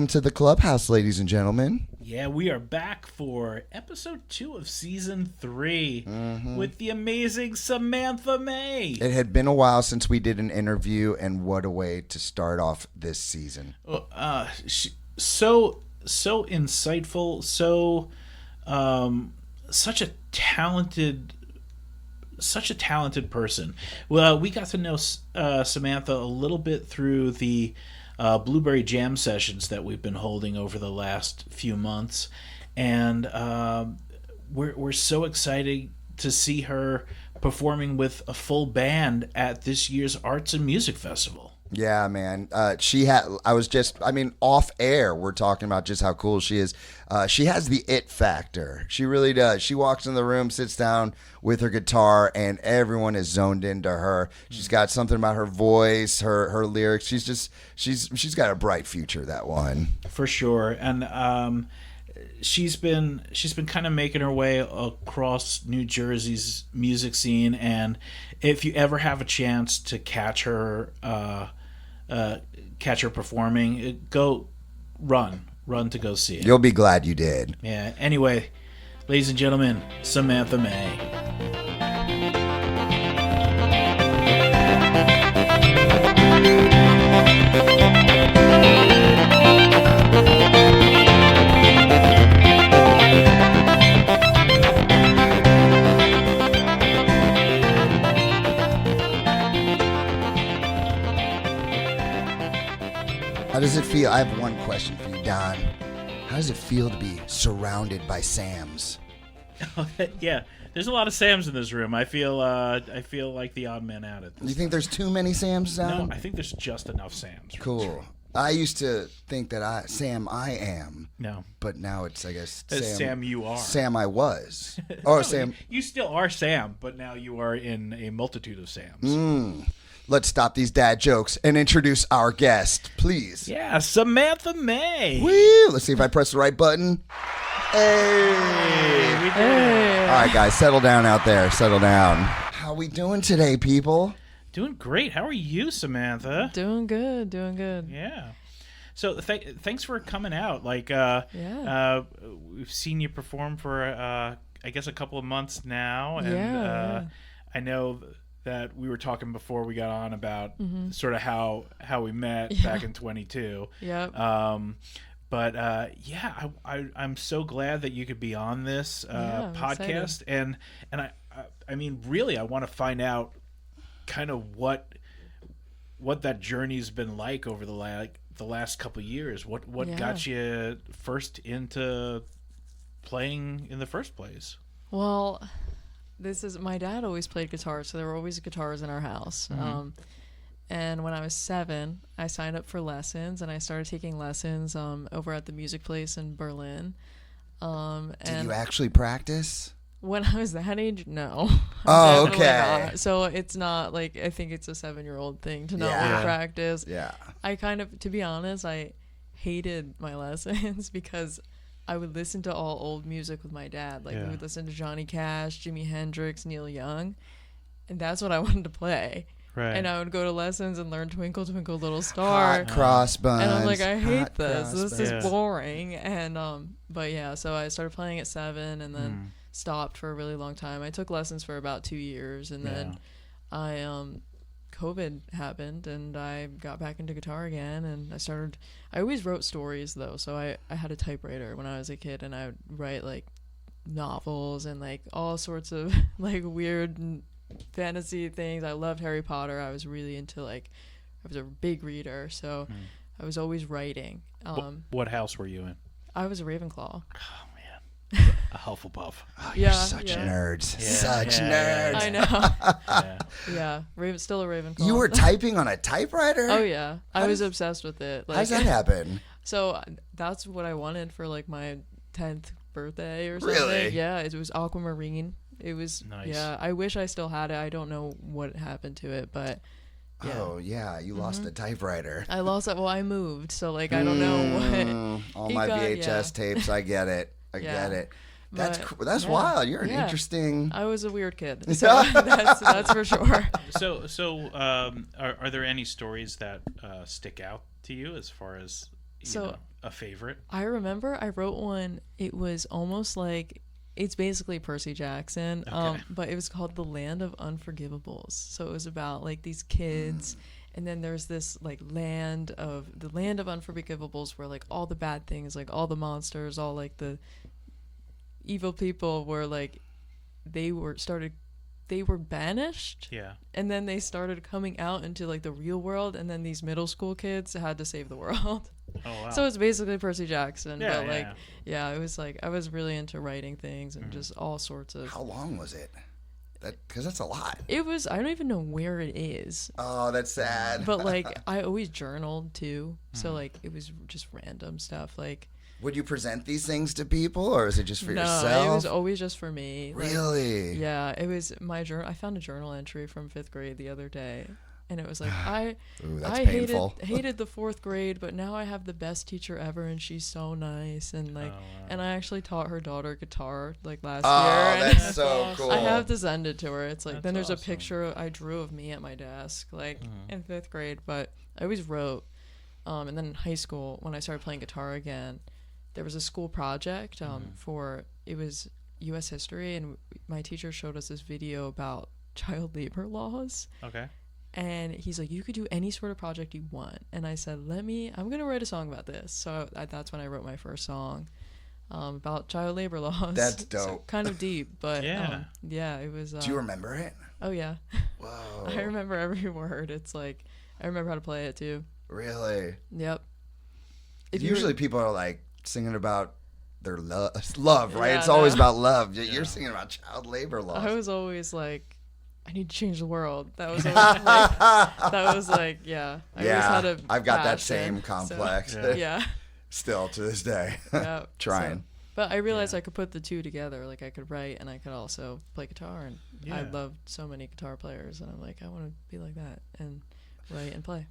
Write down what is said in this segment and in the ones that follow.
Welcome to the clubhouse, ladies and gentlemen. Yeah, we are back for episode 2 of season 3 with the amazing Samantha May. It had been a while since we did an interview, and what a way to start off this season. So insightful, such a talented person. Well, we got to know Samantha a little bit through the Blueberry Jam sessions that we've been holding over the last few months, and we're so excited to see her performing with a full band at this year's Arts and Music Festival. Yeah, man. Off air, we're talking about just how cool she is. She has the it factor. She really does. She walks in the room, sits down with her guitar, and everyone is zoned into her. She's got something about her voice, her lyrics. She's got a bright future, that one. For sure. And she's been kind of making her way across New Jersey's music scene, and if you ever have a chance to catch her performing, run to go see it. You'll be glad you did. Yeah. Anyway, ladies and gentlemen, Samantha May. How does it feel? I have one question for you, Don. How does it feel to be surrounded by Sams? Yeah, there's a lot of Sams in this room. I feel like the odd man out at this. Do you think there's too many Sams, Don? No, I think there's just enough Sams. Cool. I used to think that I am. No. But now it's, I guess, Sam you are. Sam I was. Oh, no, Sam. You still are Sam, but now you are in a multitude of Sams. Let's stop these dad jokes and introduce our guest, please. Yeah, Samantha May. Woo! Let's see if I press the right button. Hey! We did it. All right, guys, settle down out there. Settle down. How we doing today, people? Doing great. How are you, Samantha? Doing good. Yeah. So thanks for coming out. We've seen you perform for, I guess, a couple of months now. And I know that we were talking before we got on about sort of how we met back in 22. Yep. I'm so glad that you could be on this podcast, and I mean, really, I want to find out kind of what that journey's been like over the last couple of years. What got you first into playing in the first place? Well, my dad always played guitar, so there were always guitars in our house. And when I was 7, I signed up for lessons, and I started taking lessons over at the music place in Berlin. Did you actually practice? When I was that age, no. Oh, okay. Not. So it's not like, I think it's a 7-year-old thing to not want to practice. Yeah. I kind of, to be honest, I hated my lessons because I would listen to all old music with my dad. We would listen to Johnny Cash, Jimi Hendrix, Neil Young, and that's what I wanted to play. Right. And I would go to lessons and learn Twinkle Twinkle Little Star. Hot cross buns. And I'm like, I hate this. This buns. is boring. And so I started playing at 7 and then stopped for a really long time. I took lessons for about 2 years, and then COVID happened, and I got back into guitar again, and I always wrote stories, though, so I had a typewriter when I was a kid, and I would write, novels and, all sorts of, weird fantasy things. I loved Harry Potter. I was really into, I was a big reader, so I was always writing. What house were you in? I was a Ravenclaw. Oh, man. A Hufflepuff. Oh, you're such nerds. Yeah. Such nerds. I know. Still a Ravenclaw. You were typing on a typewriter? Oh, yeah. I was obsessed with it. How does that happen? So that's what I wanted for my 10th birthday or something. Really? Yeah, it was aquamarine. It was nice. Yeah, I wish I still had it. I don't know what happened to it, but yeah. Oh, yeah, you lost a typewriter. I lost it. Well, I moved, so I don't know what. All my VHS tapes, I get it. I get it. That's wild. You're an interesting. I was a weird kid, so that's for sure. So, are there any stories that stick out to you as far as a favorite? I remember I wrote one. It was almost like it's basically Percy Jackson, Okay. but it was called The Land of Unforgivables. So it was about like these kids, and then there's this like the land of Unforgivables, where like all the bad things, like all the monsters, all like the evil people were like they were banished. Yeah. And then they started coming out into like the real world, and then these middle school kids had to save the world. Oh wow. So it's basically Percy Jackson, Yeah, but like, yeah. it was like I was really into writing things and just all sorts of. How long was it? Because that's a lot. It was. I don't even know where it is, Oh, that's sad. but like I always journaled too, so like it was just random stuff. Like Would you present these things to people, or is it just for no, yourself? it was always just for me. Like, Really? yeah, it was my journal. I found a journal entry from 5th grade the other day, and it was like Ooh, that's I painful. hated the 4th grade, but now I have the best teacher ever, and she's so nice. And like, and I actually taught her daughter guitar like last year. Oh, And that's so cool. I have to send it to her. It's like That's then there's awesome. a picture I drew of me at my desk, like in 5th grade. But I always wrote, and then in high school when I started playing guitar again, there was a school project for it was U.S. history, and my teacher showed us this video about child labor laws. Okay. And he's like, you could do any sort of project you want. And I said, I'm going to write a song about this. So that's when I wrote my first song about child labor laws. That's So dope. kind of deep, but Yeah. it was. Do you remember it? Oh, yeah. Whoa. I remember every word. It's like, I remember how to play it too. Really? Yep. If Usually people are like singing about their love, right? Yeah, It's always no. about love. You're singing about child labor laws. I was always like, I need to change the world. That was always like, that was like, yeah. I always had a I've got that passion, same complex So, yeah. still to this day. Yeah. Trying. So, but I realized I could put the two together. Like I could write and I could also play guitar. And I Yeah. loved so many guitar players. And I'm like, I want to be like that and write and play.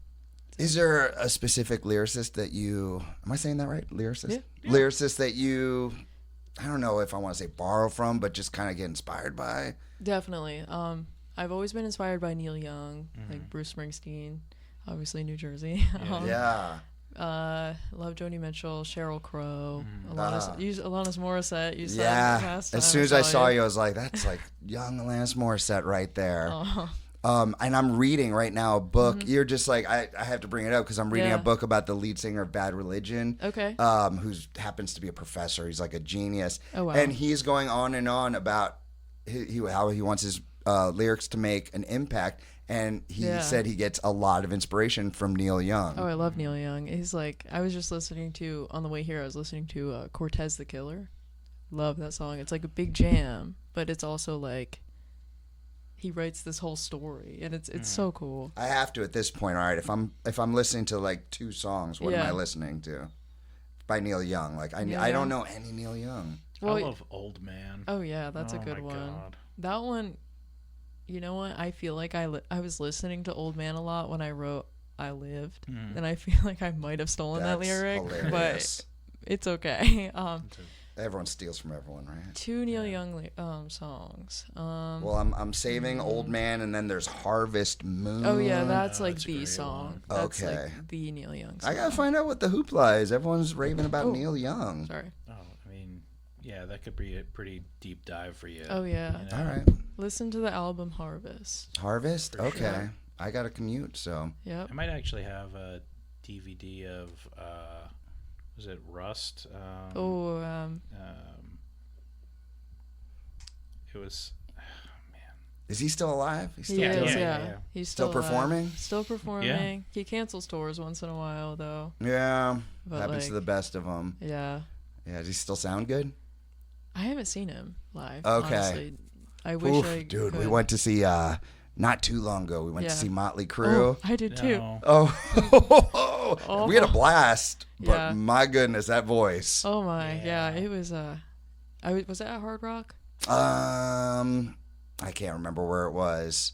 Is there a specific lyricist that you, am I saying that right? Lyricist? Yeah. Lyricist that you, I don't know if I want to say borrow from, but just kind of get inspired by? Definitely. I've always been inspired by Neil Young, like Bruce Springsteen, obviously New Jersey. Yeah. Love Joni Mitchell, Sheryl Crow, Alanis Morissette. You said Yeah. last As time soon as I saw you, I was like, that's like young Alanis Morissette right there. And I'm reading right now a book. You're just like, I have to bring it up because I'm reading Yeah. a book about the lead singer of Bad Religion. Okay. Who happens to be a professor. He's like a genius. Oh, wow. And he's going on and on about how he wants his lyrics to make an impact. And he said he gets a lot of inspiration from Neil Young. Oh, I love Neil Young. He's like, I was just listening to, on the way here, I was listening to Cortez the Killer. Love that song. It's like a big jam, but it's also like, he writes this whole story, and it's so cool. I have to at this point. All right, if I'm listening to like two songs, what am I Yeah. listening to? By Neil Young. Like I Neil don't Young. know any Neil Young. Well, I love Old Man. Oh yeah, that's a Oh, good my one. God. That one, you know what? I feel like I was listening to Old Man a lot when I wrote I Lived, and I feel like I might have stolen that That's lyric, hilarious. but it's okay. Everyone steals from everyone, right? Two Neil Young songs. Well, I'm saving Old Man, and then there's Harvest Moon. Oh yeah, that's like that's a the great song. one. That's Okay. like the Neil Young song. I gotta find out what the hoopla is. Everyone's raving about Oh. Neil Young. Sorry. Oh, I mean, yeah, that could be a pretty deep dive for you. Oh yeah. You know? All right, Listen to the album Harvest. Harvest. For Okay, sure. I got to commute, so Yep. I might actually have a DVD of, was it Rust? It was, is he still alive? He's He still is, doing it? yeah. He's Still still alive. performing? Still performing. He cancels tours once in a while, though. Yeah, But, happens to like- the best of them. Yeah. Yeah, does he still sound good? I haven't seen him live. Okay. Honestly. I wish Oof, I dude, we could. went to see not too long ago. We went to Yeah. see Motley Oh, Crue. I did too. no. Oh, we had a blast, but Yeah. my goodness, that voice. Oh my, yeah. Yeah. It was. Was it at Hard Rock? I can't remember where it was,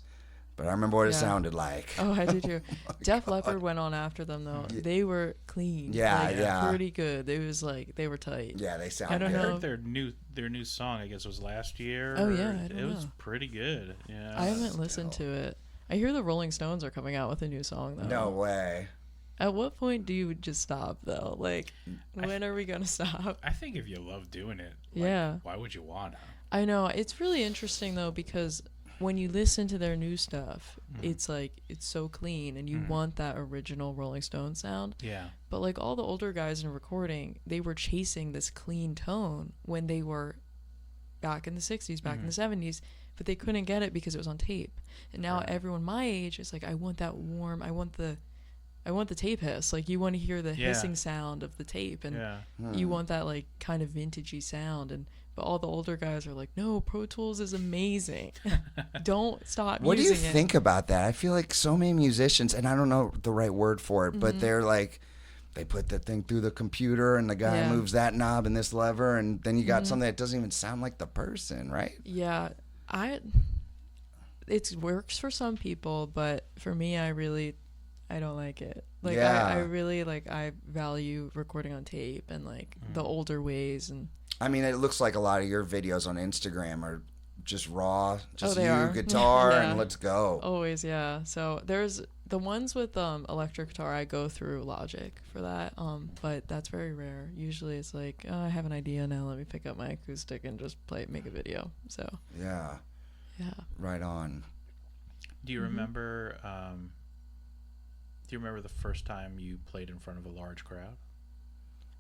but I remember what it Yeah. sounded like. Oh, I did too. Def Leppard went on after them though. They were clean. Yeah, like, yeah. Pretty good. They was like they were tight. Yeah, they sound I don't good. I know. heard their new song, I guess, was last year. Oh, yeah, or- I don't it was know. pretty good. Yeah. I haven't listened to it. I hear the Rolling Stones are coming out with a new song though. No way. At what point do you just stop though? Like, when are we gonna stop? I think if you love doing it, Yeah. why would you wanna? I know. It's really interesting though, because when you listen to their new stuff, it's like it's so clean and you want that original Rolling Stone sound. Yeah. But like all the older guys in recording, they were chasing this clean tone when they were back in the 60s, back in the 70s, but they couldn't get it because it was on tape. And now everyone my age is like, I want that warm, I want the tape hiss. Like, you want to hear the hissing sound of the tape, and you want that like kind of vintagey sound. And but all the older guys are like, no, Pro Tools is amazing. Don't stop What do using you it. think about that? I feel like so many musicians, and I don't know the right word for it, but they're like, they put the thing through the computer and the guy moves that knob and this lever, and then you got something that doesn't even sound like the person, right? Yeah, it works for some people, but for me, I don't like it. Like, I really like, I value recording on tape and like the older ways. And I mean, it looks like a lot of your videos on Instagram are just raw, just they are. guitar, Yeah. and let's go. Always, yeah. So there's the ones with electric guitar. I go through Logic for that, but that's very rare. Usually, it's like, oh, I have an idea now. Let me pick up my acoustic and just make a video. So Yeah, right on. Do you remember? Do you remember the first time you played in front of a large crowd?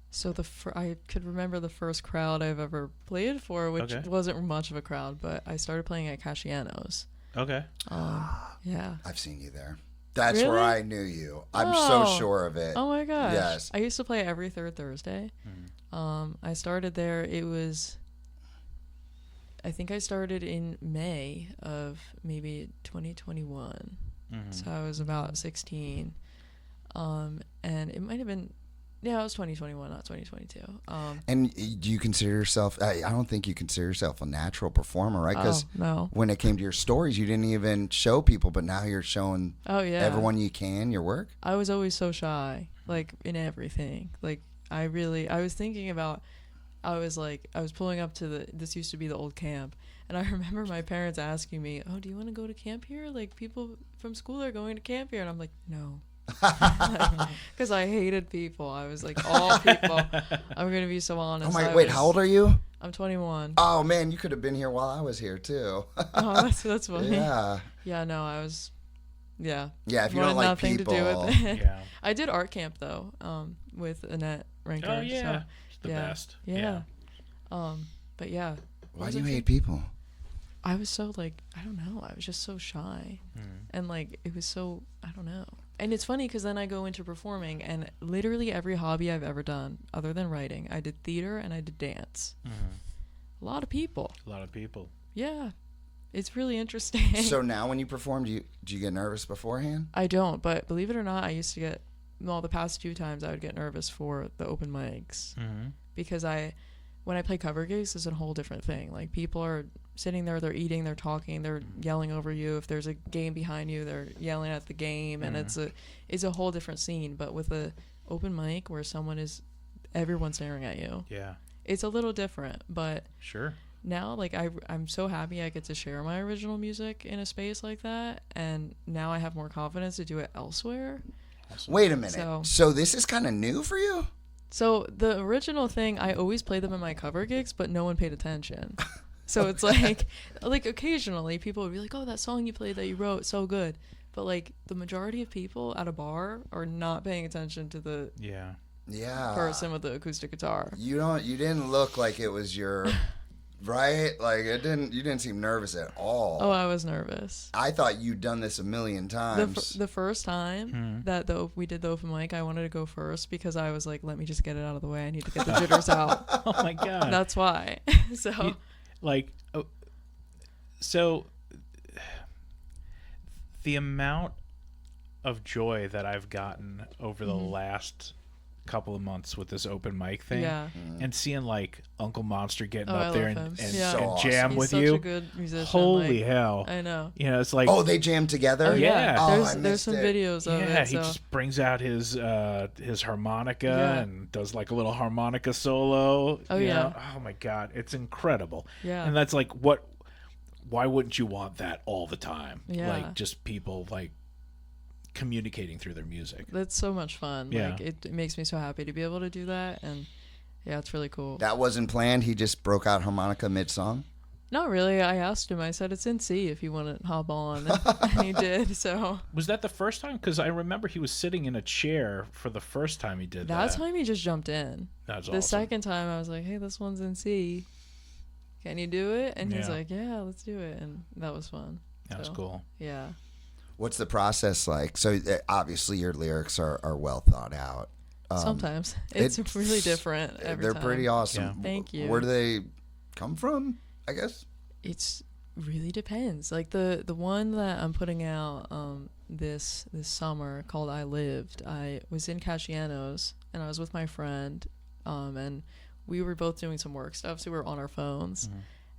So I could remember the first crowd I've ever played for, which wasn't much of a crowd, but I started playing at Casciano's. Okay. Yeah. I've seen you there. That's Really? where I knew you. I'm so sure of it. Oh my gosh. Yes. I used to play every third Thursday. I started there. I think I started in May of maybe 2021. So I was about 16. And it might have been, it was 2021, not 2022. And do you consider yourself, I don't think you consider yourself a natural performer, right? Because no. when it came to your stories, you didn't even show people, but now you're showing everyone you can your work. I was always so shy, like in everything. Like I was thinking about, I was pulling up to this used to be the old camp. And I remember my parents asking me, oh, do you want to go to camp here? Like, people from school are going to camp here. And I'm like, no. Because I hated people. I was like, all people. I'm going to be so honest. Oh my, wait, how old are you? I'm 21. Oh, man, you could have been here while I was here, too. Oh, that's funny. Yeah. Yeah, no, I was, Yeah, if you wanted don't like nothing people. to do with it. Yeah. I did art camp, though, with Annette Ranker. Oh yeah. So, It's the best. Yeah. But yeah. Why do you hate people? I was so like, I don't know. I was just so shy. And like, it was so, I don't know. And it's funny because then I go into performing, and literally every hobby I've ever done, other than writing, I did theater and I did dance. A lot of people. Yeah. It's really interesting. So now when you perform, do you get nervous beforehand? I don't, but believe it or not, I used to get, the past 2 times I would get nervous for the open mics. Because when I play cover gigs, it's a whole different thing. Like, people are sitting there, they're eating, they're talking, they're yelling over you. If there's a game behind you, they're yelling at the game, and it's a whole different scene. But with a open mic where everyone's staring at you, it's a little different. But Sure. now, like, I'm so happy I get to share my original music in a space like that, and now I have more confidence to do it elsewhere. Wait a minute. So this is kind of new for you? So the original thing, I always play them in my cover gigs, but no one paid attention. So it's like occasionally people would be like, oh, that song you played that you wrote, so good. But like the majority of people at a bar are not paying attention to the person with the acoustic guitar. You didn't look like it was your right? Like you didn't seem nervous at all. Oh, I was nervous. I thought you'd done this a million times. The first time that we did the open mic, I wanted to go first because I was like, let me just get it out of the way. I need to get the jitters out. Oh my god. That's why. So the amount of joy that I've gotten over the last couple of months with this open mic thing, and seeing like Uncle Monster getting up there and jam He's with such you. A good musician. Holy hell! I know. You know, it's like, oh, they jam together. Oh, yeah. Oh, there's some videos of it. Yeah, he just brings out his harmonica and does like a little harmonica solo. Oh you yeah. know? Oh my god, it's incredible. Yeah. And that's like why wouldn't you want that all the time? Yeah. Like just people like communicating through their music. That's so much fun. Yeah. Like it makes me so happy to be able to do that, and yeah, it's really cool. That wasn't planned. He just broke out harmonica mid-song. Not really. I asked him. I said it's in C if you want to hop on, and he did. So Was that the first time? Because I remember he was sitting in a chair for the first time he did that that. time he just jumped in. That's The awesome. second time I was like, hey, this one's in C. Can you do it? And he's Yeah. like, yeah, let's do it. And that was fun. That was So, cool. Yeah. What's the process like? So obviously your lyrics are well thought out. Sometimes. It's really different every They're time. pretty awesome. Yeah. Thank you. Where do they come from, I guess? It's really depends. Like the one that I'm putting out this summer called I Lived. I was in Casciano's and I was with my friend and we were both doing some work stuff, so we were on our phones. Mm-hmm.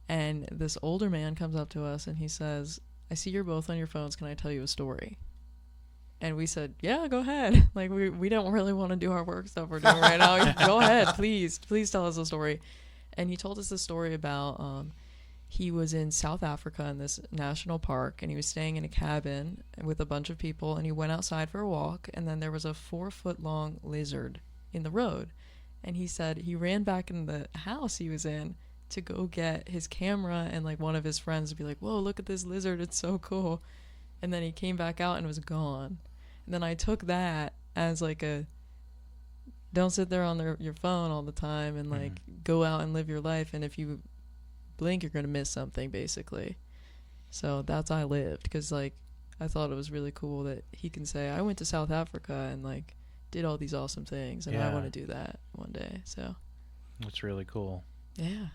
And this older man comes up to us and he says, I see you're both on your phones. Can I tell you a story? And we said, yeah, go ahead. Like, we don't really want to do our work stuff we're doing right now. Go ahead, please tell us a story. And he told us a story about he was in South Africa in this national park, and he was staying in a cabin with a bunch of people, and he went outside for a walk, and then there was a 4-foot-long lizard in the road. And he said he ran back in the house he was in to go get his camera and like one of his friends to be like, whoa, look at this lizard, it's so cool. And then he came back out and was gone. And then I took that as like a don't sit there on your phone all the time and like go out and live your life, and if you blink you're gonna miss something, basically. So that's I Lived, because like I thought it was really cool that he can say I went to South Africa and like did all these awesome things, and I Yeah. want to do that one day. So That's really cool. yeah,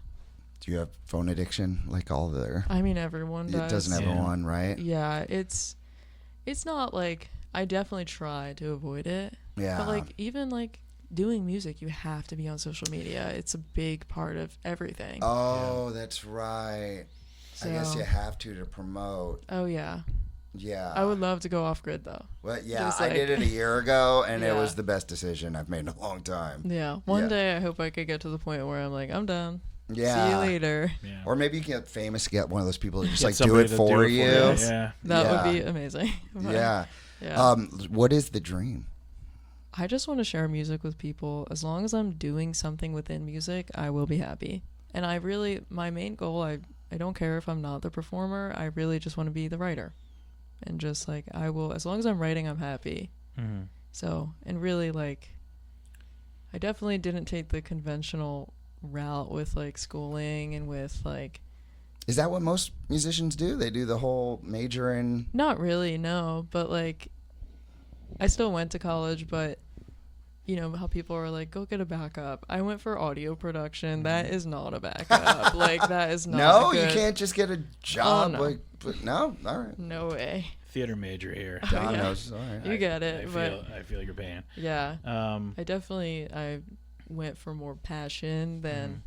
Do you have phone addiction like all their? I mean everyone It does. doesn't Yeah. everyone, right? Yeah, it's not like I definitely try to avoid it. Yeah. But like even like doing music, you have to be on social media. It's a big part of everything. Oh, that's right. I guess So- you have to promote. Oh yeah. Yeah. I would love to go off grid though. Well, yeah, just I like- did it a year ago, and it Yeah. was the best decision I've made in a long time. Yeah. One Yeah. day I hope I could get to the point where I'm like, I'm done. Yeah. See you later. Yeah. Or maybe you get famous, get one of those people that just Get like do somebody it to for you. Yeah. That Yeah. would be amazing. But, Yeah. yeah. What is the dream? I just want to share music with people. As long as I'm doing something within music, I will be happy. And I really, my main goal, I don't care if I'm not the performer. I really just want to be the writer. And just like, I will, as long as I'm writing, I'm happy. Mm-hmm. So, and really like, I definitely didn't take the conventional route with like schooling and with like, Is that what most musicians do? They do the whole major in. not really, no, but like, I still went to college, but you know how people are like, go get a backup. I went for audio production. That is not a backup. Like, that is not No, a you good- can't just get a job. no. Like, but no, all right. No way. Theater major here. John yeah. knows. All right. You get it, but I feel your pain. yeah. Um, I went for more passion than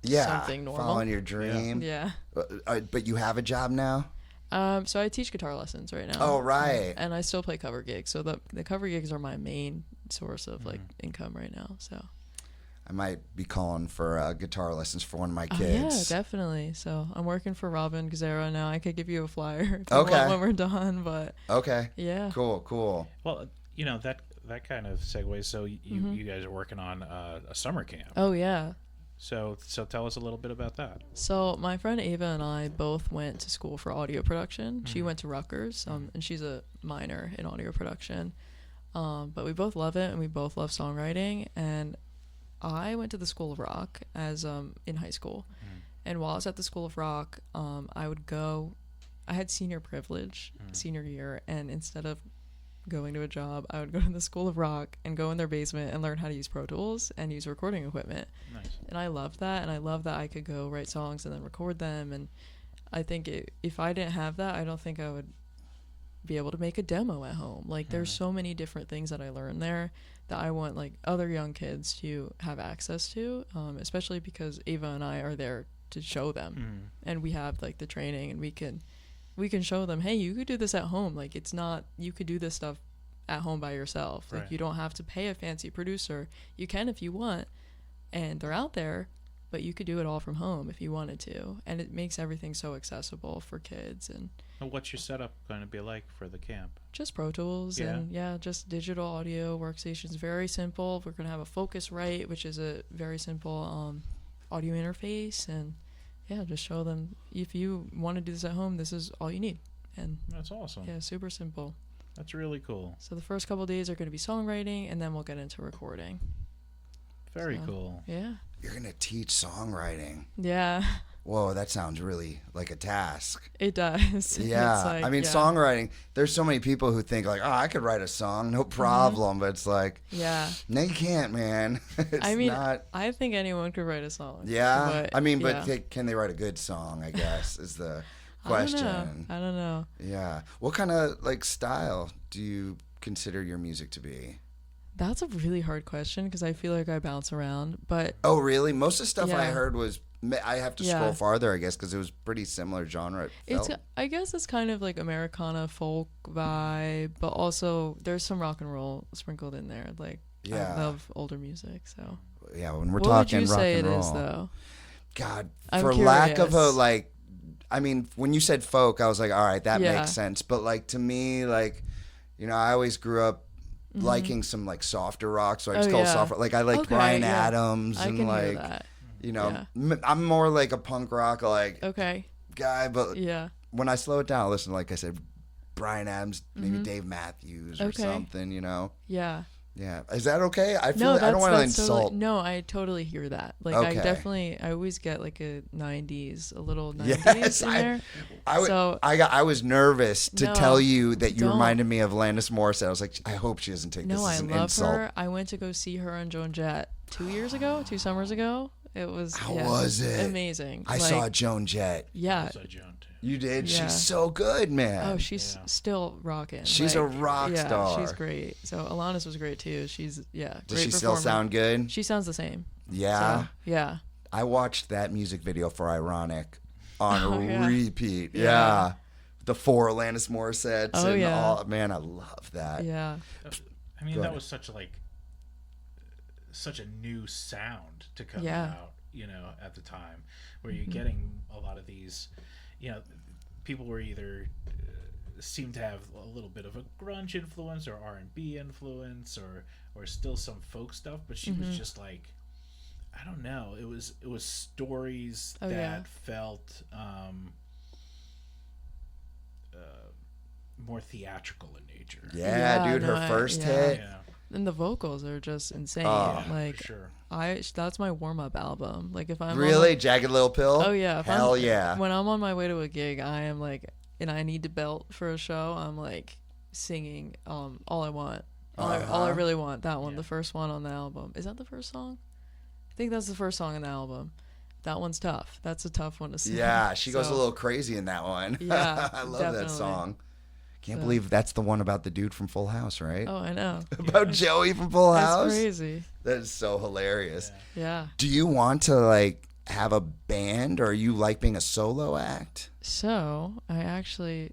Yeah, something normal. following your dream. yeah. But you have a job now. So I teach guitar lessons right now. Oh, right. And I still play cover gigs. So the cover gigs are my main source of like income right now. So I might be calling for guitar lessons for one of my oh, yeah, kids. definitely. So I'm working for Robin Gazzara now. I could give you a flyer if you Okay. want when we're done, but Okay. yeah. Cool. well, you know that kind of segues. So you guys are working on a summer camp. Oh yeah. So tell us a little bit about that. So my friend Ava and I both went to school for audio production. She went to Rutgers, and she's a minor in audio production. But we both love it, and we both love songwriting. And I went to the School of Rock as in high school. And while I was at the School of Rock, I would go. I had senior privilege senior year, and instead of going to a job, I would go to the School of Rock and go in their basement and learn how to use Pro Tools and use recording equipment. Nice. And I loved that, and I love that I could go write songs and then record them. And I think if I didn't have that, I don't think I would be able to make a demo at home. Like, there's so many different things that I learned there that I want like other young kids to have access to, especially because Ava and I are there to show them, and we have like the training, and we can show them, hey, you could do this at home. Like, it's not, you could do this stuff at home by yourself. Like, Right. you don't have to pay a fancy producer. You can if you want. And they're out there. but you could do it all from home if you wanted to, and it makes everything so accessible for kids. And What's your setup going to be like for the camp? just Pro Tools and just digital audio workstations. Very simple. We're gonna have a Focusrite, which is a very simple audio interface, and just show them if you want to do this at home, this is all you need. And That's awesome. yeah, super simple. That's really cool. So the first couple of days are going to be songwriting, and then we'll get into recording. Very cool. Yeah. You're gonna teach songwriting. Yeah. Whoa, that sounds really like a task. It does. Yeah, It's like, I mean, songwriting. There's so many people who think like, oh, I could write a song, no problem. But it's like, Yeah. no, you can't, man. It's I mean, not. I think anyone could write a song. Yeah, But, I mean, yeah. but can they write a good song? I guess is the question. I don't know. Yeah. What kind of like style do you consider your music to be? That's a really hard question because I feel like I bounce around. But Oh, really? Most of the stuff I Yeah. heard was. I have to scroll farther, I guess, because it was pretty similar genre. It felt. I guess it's kind of like Americana folk vibe, but also there's some rock and roll sprinkled in there. Like Yeah. I love older music, so. Yeah, when we're What talking would you rock say and it roll. is, though? God, I'm for lack of a curious. like, I mean, when you said folk, I was like, all right, that Yeah. makes sense. But like to me, like, I always grew up liking some like softer rock, so I just Oh, call yeah. soft rock. Like I like Okay, Bryan yeah. Adams I and can like, hear that. Yeah. I'm more like a punk rock like Okay. guy. But Yeah. when I slow it down, I listen, like I said, Bryan Adams, maybe Dave Matthews or Okay. something. Yeah. Yeah, is that okay? I feel No, I don't want to that's insult. totally, no, I totally hear that. Like Okay. I always get like a 90s, a little 90s Yes, in there. So I was nervous to No, tell you that you don't. reminded me of Alanis Morissette. I was like, I hope she doesn't take this no, as I an love insult. her. I went to go see her on Joan Jett 2 summers ago. It was How was it? Amazing. I saw Joan Jett. Yeah. So Joan too. You did? Yeah. She's so good, man. Oh, she's Yeah. still rocking. She's a rock yeah, star. she's great. So Alanis was great too. She's Does great she still performer. sound good? She sounds the same. Yeah. So, yeah. I watched that music video for Ironic on Oh, yeah. repeat. Yeah. Yeah. The 4 Alanis Morissettes Oh, and yeah. all. Man, I love that. Yeah. I mean, Go that ahead. was such a new sound to come Yeah. out, at the time, where you're getting a lot of these, people were either seem to have a little bit of a grunge influence or R&B influence or still some folk stuff, but she was just like, I don't know, it was stories Oh, that yeah. felt more theatrical in nature. Yeah, Yeah, dude, her no, first yeah. hit. Yeah, And the vocals are just insane. Oh. like for sure. that's my warm up album. Like if I'm on Really? my- Jagged Little Pill? oh yeah. If Hell I'm, yeah. When I'm on my way to a gig, I am like, and I need to belt for a show. I'm like singing All I Want. All I really want. That one, Yeah. the first one on the album. Is that the first song? I think that's the first song on the album. That one's tough. That's a tough one to sing. Yeah, she goes a So- little crazy in that one. Yeah, I love definitely. that song. Can't So- believe that's the one about the dude from Full House, right? Oh, I know. About Joey from Full That's House? crazy. That is so hilarious. Yeah. Do you want to like have a band, or you like being a solo act? So I actually,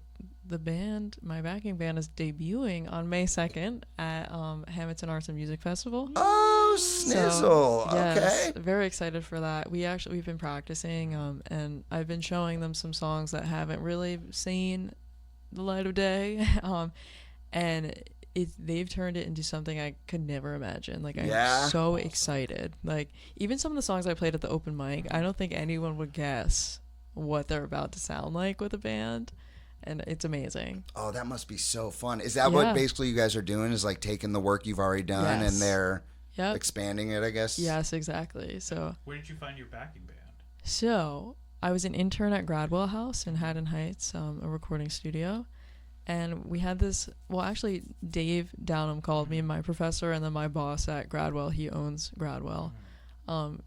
my backing band is debuting on May 2nd at Hammonton Arts and Music Festival. Oh, So, snizzle. yes, Okay. very excited for that. We've been practicing, and I've been showing them some songs that haven't really seen the light of day, and they've turned it into something I could never imagine. Like I'm Yeah. so excited. Like even some of the songs I played at the open mic, I don't think anyone would guess what they're about to sound like with a band, and it's amazing. Oh, that must be so fun. Is that Yeah. what basically you guys are doing? Is like taking the work you've already done Yes. and they're Yep. expanding it, I guess? Yes, exactly. So Where did you find your backing band? I was an intern at Gradwell House in Haddon Heights, a recording studio. And we had this, well, actually, Dave Downham called me, my professor, and then my boss at Gradwell, he owns Gradwell.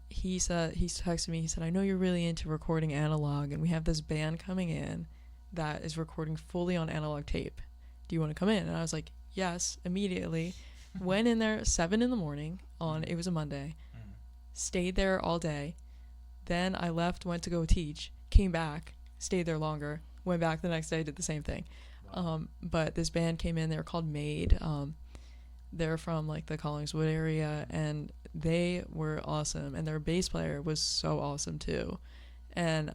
He texted me, he said, I know you're really into recording analog, and we have this band coming in that is recording fully on analog tape. Do you want to come in? And I was like, yes, immediately. Went in there 7 a.m. It was a Monday. Stayed there all day. Then I left, went to go teach, came back, stayed there longer, went back the next day, did the same thing. But this band came in, they were called Made. They're from like the Collingswood area, and they were awesome. And their bass player was so awesome too. And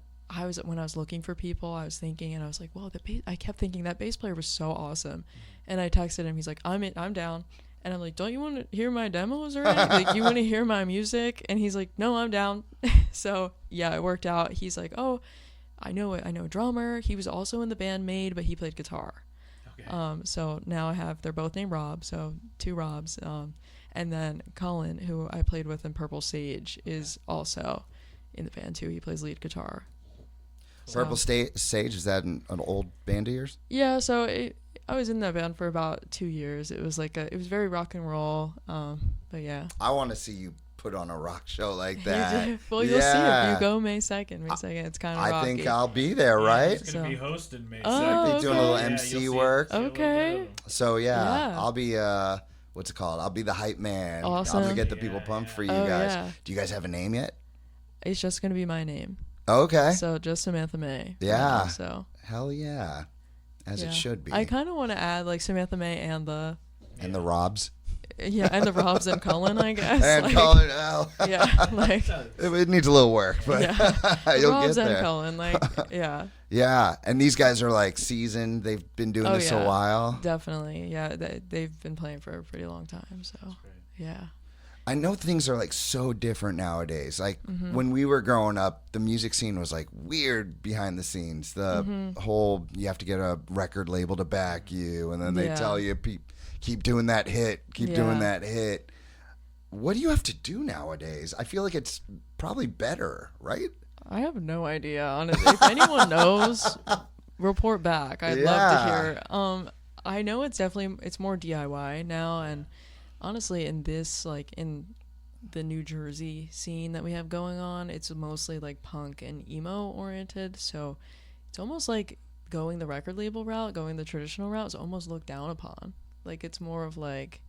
when I was looking for people, I was thinking, and I was like, well, I kept thinking that bass player was so awesome. And I texted him. He's like, I'm down. And I'm like, don't you want to hear my demos or anything? Like, you want to hear my music? And he's like, no, I'm down. So yeah, it worked out. He's like, oh, I know a drummer. He was also in the band Made, but he played guitar. Okay. So now they're both named Rob, so 2 Robs. And then Colin, who I played with in Purple Sage, is also in the band too. He plays lead guitar. Purple Sage, is that an old band of yours? Yeah, so I was in that band for about 2 years. It was it was very rock and roll. But yeah. I want to see you put on a rock show like that. Well, you'll see if you go May 2nd. It's kind of rocky. I think I'll be there, right? He's going to be hosting May 2nd. I'll be doing a little MC work. Okay. So yeah, I'll be what's it called? I'll be the hype man. Awesome. I'm gonna get the people pumped for you guys. Yeah. Do you guys have a name yet? It's just gonna be my name. Okay. So just Samantha May. Yeah. Right, so. Hell yeah. As it should be. I kind of want to add like Samantha May and the Robs. Yeah, and the Robs and Cullen, I guess. And Cullen, yeah, like it needs a little work, but you'll Robs get there. and Cullen, like yeah. Yeah, and these guys are like seasoned. They've been doing this a while. Definitely, yeah. They've been playing for a pretty long time, so yeah. I know things are like so different nowadays. Like when we were growing up, the music scene was like weird behind the scenes. The whole you have to get a record label to back you, and then they tell you keep doing that hit, doing that hit. What do you have to do nowadays? I feel like it's probably better, right? I have no idea, honestly. If anyone knows, report back. I'd love to hear. I know it's more DIY now, and honestly, in the New Jersey scene that we have going on, it's mostly like punk and emo oriented. So it's almost like going the record label route, going the traditional route is almost looked down upon. Like it's more of like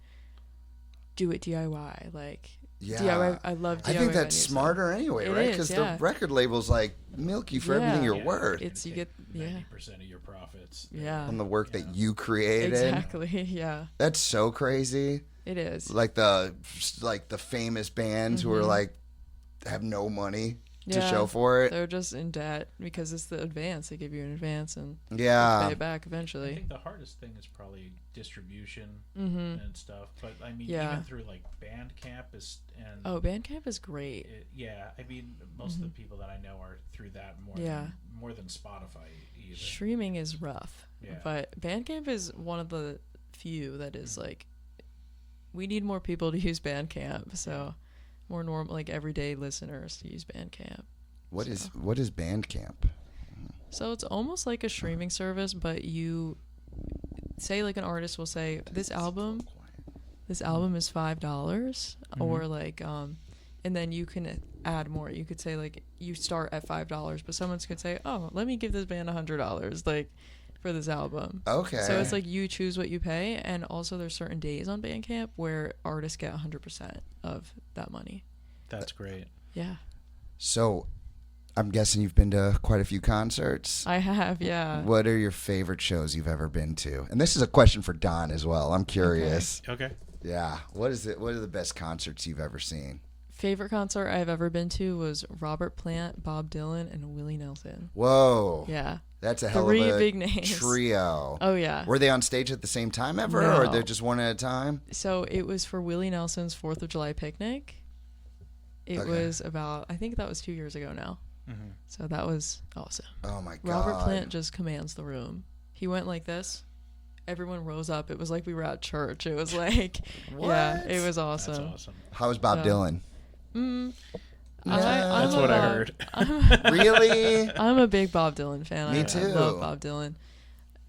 do it DIY. Like DIY. I love DIY. I think that's smarter anyway, right? Because the record label's like milk you for everything you're worth. You get 90% of your profits. Yeah. On the work that you created. Exactly. Yeah. That's so crazy. It is. Like the famous bands who are like have no money to show for it. They're just in debt because it's the advance. They give you an advance and pay it back eventually. I think the hardest thing is probably distribution and stuff. But I mean, even through like Bandcamp Bandcamp is great. I mean, most of the people that I know are through that more than Spotify either. Streaming is rough. Yeah. But Bandcamp is one of the few that is like, we need more people to use Bandcamp. So more normal, like everyday listeners to use Bandcamp. What is Bandcamp? So it's almost like a streaming service, but you say like an artist will say this album is $5, or like and then you can add more. You could say like you start at $5, but someone could say, oh, let me give this band $100 like for this album. Okay. So it's like you choose what you pay, and also there's certain days on Bandcamp where artists get 100% of that money. That's great. Yeah. So I'm guessing you've been to quite a few concerts. I have, yeah. What are your favorite shows you've ever been to? And this is a question for Don as well. I'm curious. Okay. Yeah. What are the best concerts you've ever seen? Favorite concert I've ever been to was Robert Plant, Bob Dylan, and Willie Nelson. Whoa. Yeah. That's a hell of Three a big names. Trio. Oh, yeah. Were they on stage at the same time ever, No. or they're just one at a time? So it was for Willie Nelson's 4th of July picnic. It was about, I think that was 2 years ago now. Mm-hmm. So that was awesome. Oh, my God. Robert Plant just commands the room. He went like this. Everyone rose up. It was like we were at church. It was like, yeah, it was awesome. That's awesome. How was Bob Dylan? That's what I heard. Really? I'm a big Bob Dylan fan. Me I too. love Bob Dylan.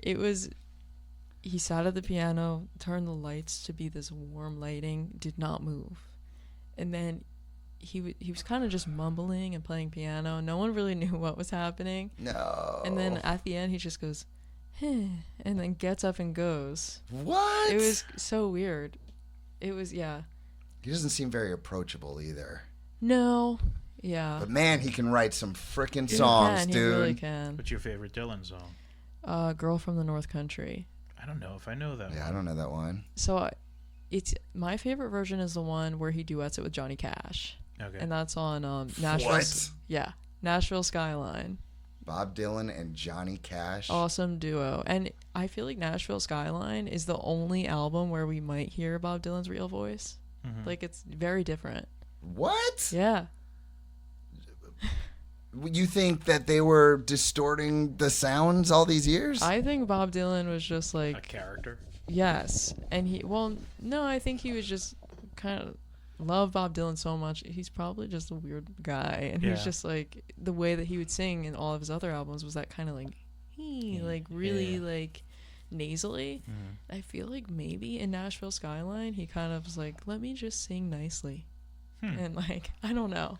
He sat at the piano, turned the lights to be this warm lighting, did not move. And then he was kind of just mumbling and playing piano. No one really knew what was happening. No. And then at the end, he just goes, and then gets up and goes. What? It was so weird. It was, yeah. He doesn't seem very approachable either. No. Yeah. But man, he can write some freaking songs, dude. He really can. What's your favorite Dylan song? Girl from the North Country. I don't know if I know that one. I don't know that one. So It's my favorite version is the one where he duets it with Johnny Cash. Okay. And that's on Nashville. What? Yeah, Nashville Skyline. Bob Dylan and Johnny Cash. Awesome duo. And I feel like Nashville Skyline is the only album where we might hear Bob Dylan's real voice. Like, it's very different. What? Yeah. You think that they were distorting the sounds all these years? I think Bob Dylan was just A like, character. yes. And no, I think he was just kind of love Bob Dylan so much. He's probably just a weird guy. And he's just like, the way that he would sing in all of his other albums was that kind of like, really like nasally. I feel like maybe in Nashville Skyline, he kind of was like, let me just sing nicely. And like, I don't know.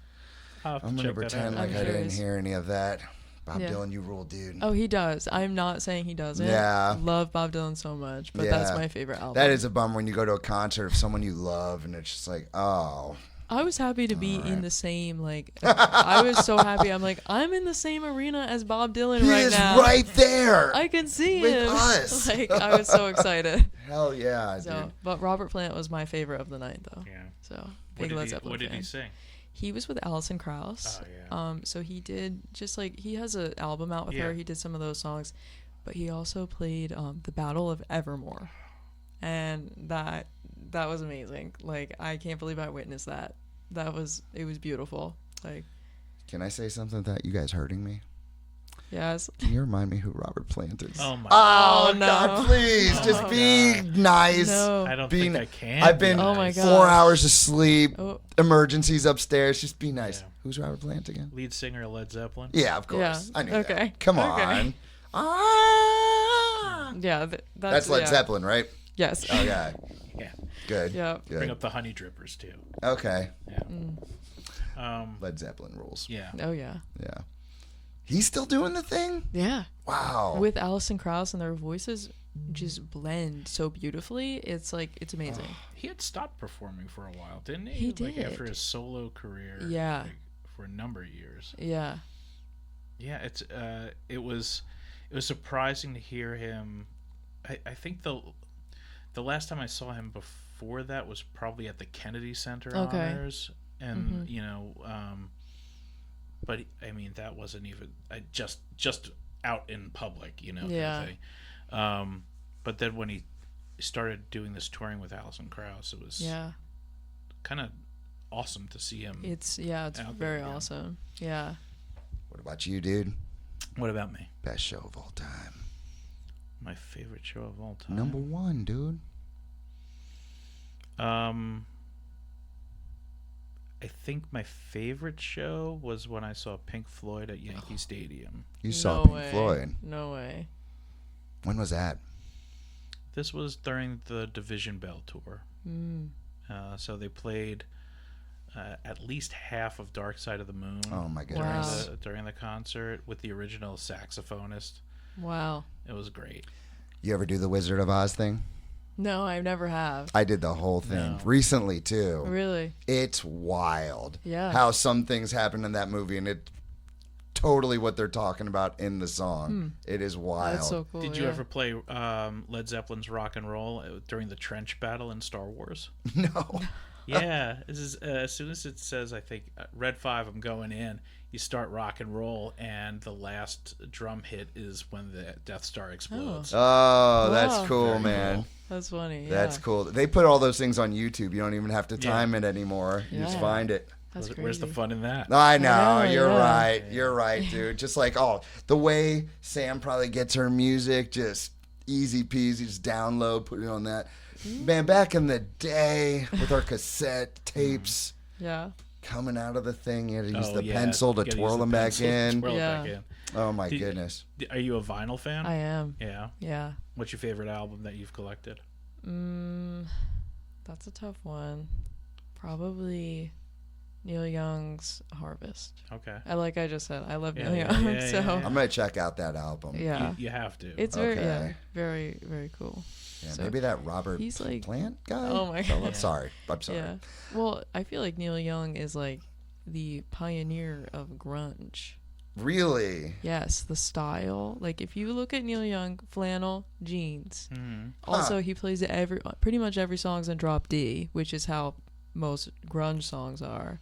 I'll have to I'm going to check that pretend out. like I'm I didn't curious. hear any of that. Bob Yeah. Dylan, you rule, dude. Oh, he does. I'm not saying he doesn't. Yeah. Love Bob Dylan so much, but that's Yeah. my favorite album. That is a bummer when you go to a concert of someone you love and it's just like, oh. I was happy to be in the same, like, I was so happy. I'm like, I'm in the same arena as Bob Dylan He right is now. right there. I can see with him. us. Like, I was so excited. Hell yeah, So, dude. but Robert Plant was my favorite of the night, though. Yeah. So, big Led Zeppelin What did fan. he sing? He was with Alison Krauss. Oh, yeah. So he did just like he has an album out with Yeah. her. He did some of those songs, but he also played the Battle of Evermore, and that was amazing. Like, I can't believe I witnessed that. It was beautiful. Like, Can I say something that you guys hurting me? yes. Can you remind me who Robert Plant is? Oh my! Oh, Oh, no. God, please. Oh, just my be God. nice. No. I don't Be think ni- I can. I've be been Oh, my nice. God. 4 hours of sleep. Oh, Emergencies upstairs. Just be nice. Yeah. Who's Robert Plant again? Lead singer of Led Zeppelin. Yeah, of course. Yeah. I knew Okay. that. Come Okay. on. Ah. yeah. That's Led yeah. Zeppelin, right? Yes. Oh, yeah. Yeah. Good. Yeah. Good. Bring up the Honey Drippers too. Okay. Yeah. Led Zeppelin rules. Yeah. Oh yeah. Yeah. He's still doing the thing? Yeah. Wow. With Alison Krauss, and their voices just blend so beautifully. It's like, it's amazing. He had stopped performing for a while, didn't He Like did. after his solo career. Yeah. Like, for a number of years. Yeah. Yeah. It was surprising to hear him. I think the last time I saw him before that was probably at the Kennedy Center Okay. honors, and but I mean that wasn't even just out in public, kind of Yeah. thing. But then when he started doing this touring with Alison Krauss, it was Yeah. kind of awesome to see him. It's out there very again. awesome. Yeah. What about you, dude? What about me? Best show of all time. My favorite show of all time. Number one, dude. I think my favorite show was when I saw Pink Floyd at Yankee Stadium. You saw No Pink way. Floyd. No way. When was that? This was during the Division Bell tour. So they played at least half of Dark Side of the Moon Oh, my Wow. goodness. during the concert with the original saxophonist. Wow. It was great. You ever do the Wizard of Oz thing? No, I never have. I did the whole thing No. recently, too. Really? It's wild. Yeah. How some things happen in that movie, and it's totally what they're talking about in the song. It is wild. That's so cool. Did you yeah. ever play Led Zeppelin's Rock and Roll during the trench battle in Star Wars? No. Yeah, this is as soon as it says, I think Red 5, I'm going in. You start rock and roll, and the last drum hit is when the Death Star explodes. Oh, that's Wow. cool, Very man. cool. That's funny. Yeah. That's cool. They put all those things on YouTube. You don't even have to time it anymore. You just Yeah. find it. That's crazy. Where's the fun in that? I know. know, You're yeah. right. You're right, dude. Just like, the way Sam probably gets her music, just easy peasy, just download, put it on that. Man, back in the day with our cassette tapes Yeah. coming out of the thing, you had to use the yeah, pencil to gotta use twirl the them back pencil to in. twirl it Yeah. back in. Oh, my Did- goodness. Are you a vinyl fan? I am. Yeah. Yeah. What's your favorite album that you've collected? That's a tough one. Probably Neil Young's Harvest. Okay. Like I just said, I love Yeah, Neil yeah, Young. yeah, so yeah. I'm going to check out that album. yeah. You have to. It's Okay. very, very cool. Yeah, So maybe that Robert he's like- Plant guy? Oh my I'm God. sorry. I'm sorry. Yeah. Well, I feel like Neil Young is like the pioneer of grunge. Really? Yes, the style. Like if you look at Neil Young, flannel, jeans. Also, he plays pretty much every song's in drop D, which is how most grunge songs are.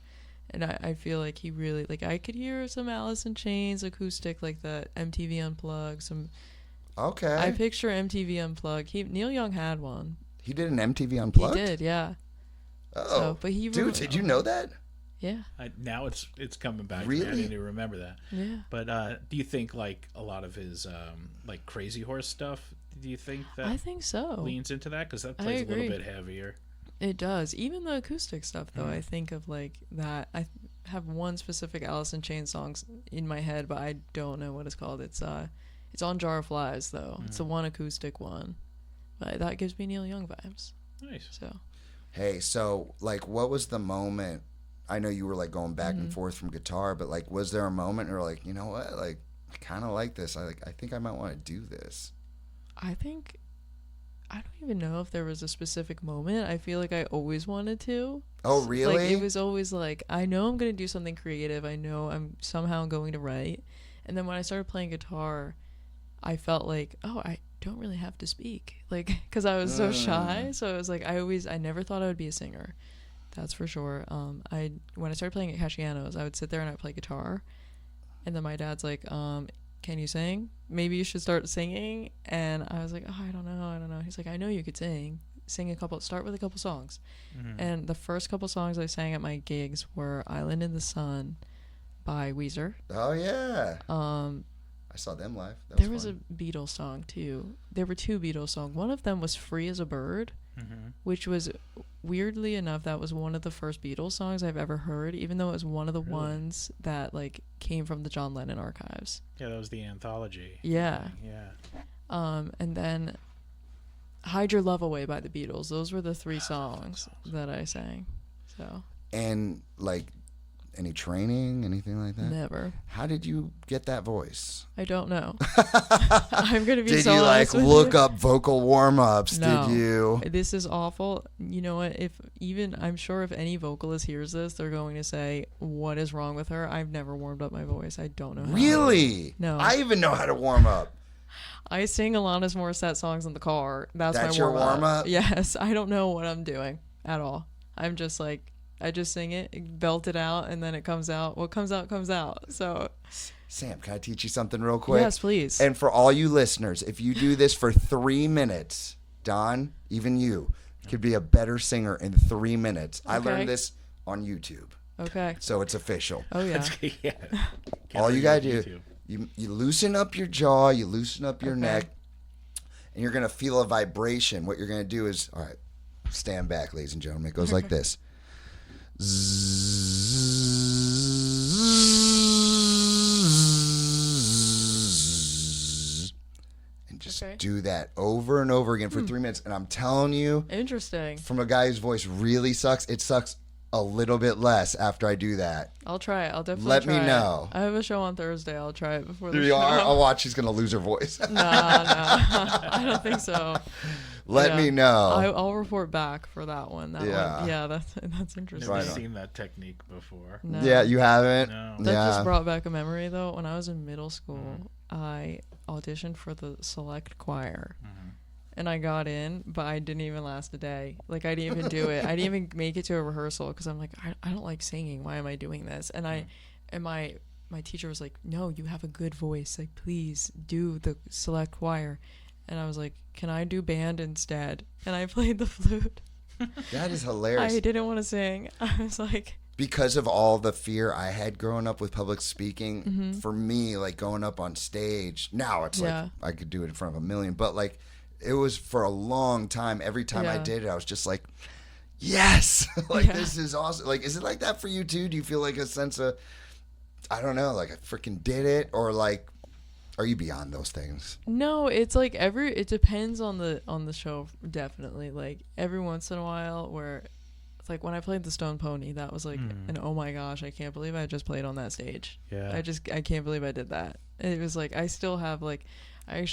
And I feel like he really, like, I could hear some Alice in Chains acoustic, like that MTV Unplugged. Some. Okay. I picture MTV Unplugged. Neil Young had one. He did an MTV Unplugged? He did, yeah. Oh. So, but dude, did you know that? Yeah. Now it's coming back. Really? To me. I didn't even remember that. Yeah. But do you think like a lot of his like Crazy Horse stuff? Do you think that I think so. leans into that because that plays a little bit heavier? It does. Even the acoustic stuff, though, I think of like that. I have one specific Alice in Chains song in my head, but I don't know what it's called. It's on Jar of Flies, though. It's the one acoustic one. But that gives me Neil Young vibes. Nice. So. Hey, so like, what was the moment? I know you were like going back and forth from guitar, but like, was there a moment where like, you know what, like, I kind of like this. I think I might want to do this. I don't even know if there was a specific moment. I feel like I always wanted to. Oh, really? Like, it was always like, I know I'm going to do something creative. I know I'm somehow going to write. And then when I started playing guitar, I felt like, oh, I don't really have to speak. Like, because I was so shy. So I was like, I never thought I would be a singer. That's for sure. When I started playing at Casciano's, I would sit there and I'd play guitar. And then my dad's like, can you sing? Maybe you should start singing. And I was like, oh, I don't know. He's like, I know you could sing. Start with a couple songs. And the first couple songs I sang at my gigs were Island in the Sun by Weezer. Oh, yeah. I saw them live. There was a Beatles song, too. There were two Beatles songs. One of them was Free as a Bird, which was, weirdly enough, that was one of the first Beatles songs I've ever heard, even though it was one of the ones that, like, came from the John Lennon archives. Yeah, that was the anthology. Yeah. Yeah. And then Hide Your Love Away by the Beatles. Those were the three songs that I sang. So. And, like, any training, anything like that? Never. How did you get that voice? I don't know. I'm going to be Did so you, like, honest with look you. up vocal warm-ups? No. Did you? This is awful. You know what? I'm sure if any vocalist hears this, they're going to say, what is wrong with her? I've never warmed up my voice. I don't know how. Really? No. I even know how to warm up. I sing Alanis Morissette songs in the car. That's my your warm-up. warm-up? Yes. I don't know what I'm doing at all. I'm just like, I just sing it, belt it out, and then it comes out. What comes out, comes out. So, Sam, can I teach you something real quick? yes, please. And for all you listeners, if you do this for 3 minutes, Don, even you, could be a better singer in 3 minutes. I Okay. learned this on YouTube, Okay. so it's official. Oh, yeah. Yeah. All you gotta do, YouTube. you loosen up your jaw, you loosen up your neck, and you're gonna feel a vibration. What you're gonna do is, all right, stand back, ladies and gentlemen. It goes like this. And just do that over and over again for 3 minutes. And I'm telling you, Interesting. from a guy whose voice really sucks, it sucks a little bit less after I do that. I'll try it. I'll definitely Let try me know. I have a show on Thursday. I'll try it before the You show. are, I'll watch. She's gonna lose her voice. No, I don't think so. Let me know. I'll report back for that one. Yeah, that's interesting. Never Right on. seen that technique before. No. Yeah, you haven't. No. That Yeah. just brought back a memory though. When I was in middle school, I auditioned for the select choir. And I got in, but I didn't even last a day. Like, I didn't even do it. I didn't even make it to a rehearsal because I'm like, I don't like singing. Why am I doing this? And my teacher was like, no, you have a good voice. Like, please do the select choir. And I was like, can I do band instead? And I played the flute. That is hilarious. I didn't want to sing. I was like, because of all the fear I had growing up with public speaking, for me, like going up on stage, now it's Yeah. like I could do it in front of a million, but like it was for a long time. Every time I Yeah. did it, I was just like, yes, like Yeah. this is awesome. Like, is it like that for you too? Do you feel like a sense of, I don't know, like I freaking did it, or like, are you beyond those things? no, it's like it depends on the show, definitely. Like every once in a while where it's like when I played the Stone Pony, that was like an oh my gosh, I can't believe I just played on that stage. Yeah. I can't believe I did that. It was like I still have like I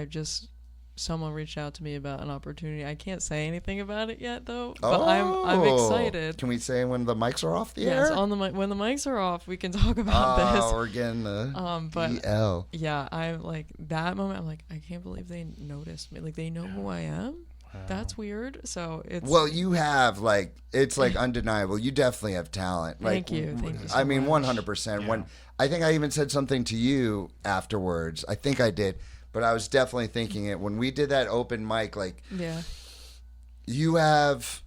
just someone reached out to me about an opportunity. I can't say anything about it yet, though. But I'm excited. Can we say when the mics are off the yes, air? when the mics are off, we can talk about this. We're getting the but EL. yeah, I'm like that moment. I'm like, I can't believe they noticed me. Like they know who I am. That's weird. So it's you have it's undeniable. You definitely have talent. Thank you so I mean, much. 100%. Yeah. When I think I even said something to you afterwards. I think I did, but I was definitely thinking it when we did that open mic. yeah. You have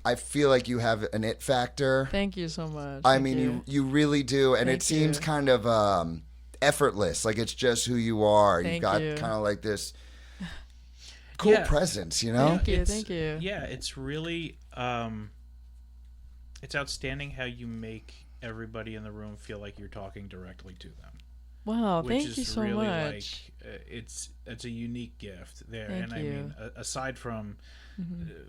I feel like you have an it factor. Thank you so much. I Thank mean, you really do, and Thank it seems you. kind of effortless. Like it's just who you are. You've Thank got you. kind of like this cool Yeah. presence, you know? Thank you. Yeah, it's really it's outstanding how you make everybody in the room feel like you're talking directly to them. Wow, Which thank is you so really much. it's a unique gift there. Thank and I you. mean, aside from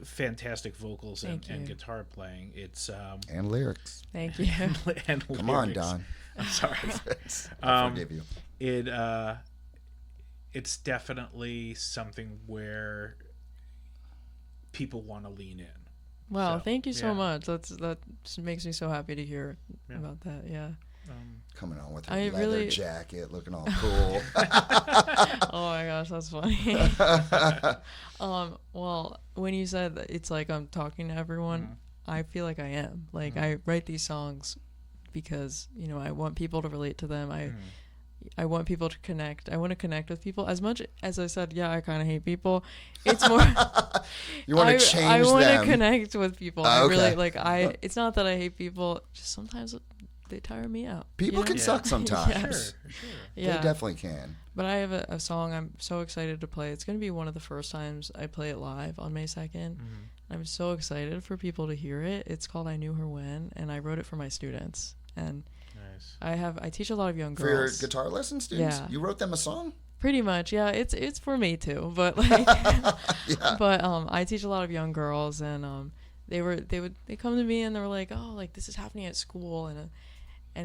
fantastic vocals and Thank you. guitar playing, it's And lyrics. Thank you. and Come on, lyrics. Don. I'm sorry. I forgive you. It's definitely something where people want to lean in. Wow, So, thank you so yeah. much. That makes me so happy to hear about that. Yeah. Coming on with her I leather really- jacket, looking all cool. Oh my gosh, that's funny. Well, when you said that it's like I'm talking to everyone, I feel like I am. Like I write these songs because, I want people to relate to them. I want people to connect. I want to connect with people. As much as I said, yeah, I kind of hate people. It's more You want to change I want them. to connect with people. I Okay. really it's not that I hate people, just sometimes they tire me out. People can Yeah. suck sometimes. Yeah. Sure. Yeah. They definitely can. But I have a song I'm so excited to play. It's going to be one of the first times I play it live on May 2nd. I'm so excited for people to hear it. It's called I Knew Her When, and I wrote it for my students. And Nice. I teach a lot of young For your girls. guitar lesson students? Yeah. You wrote them a song? Pretty much, yeah. It's for me too, but but I teach a lot of young girls, and they come to me and they were like, oh, like this is happening at school, and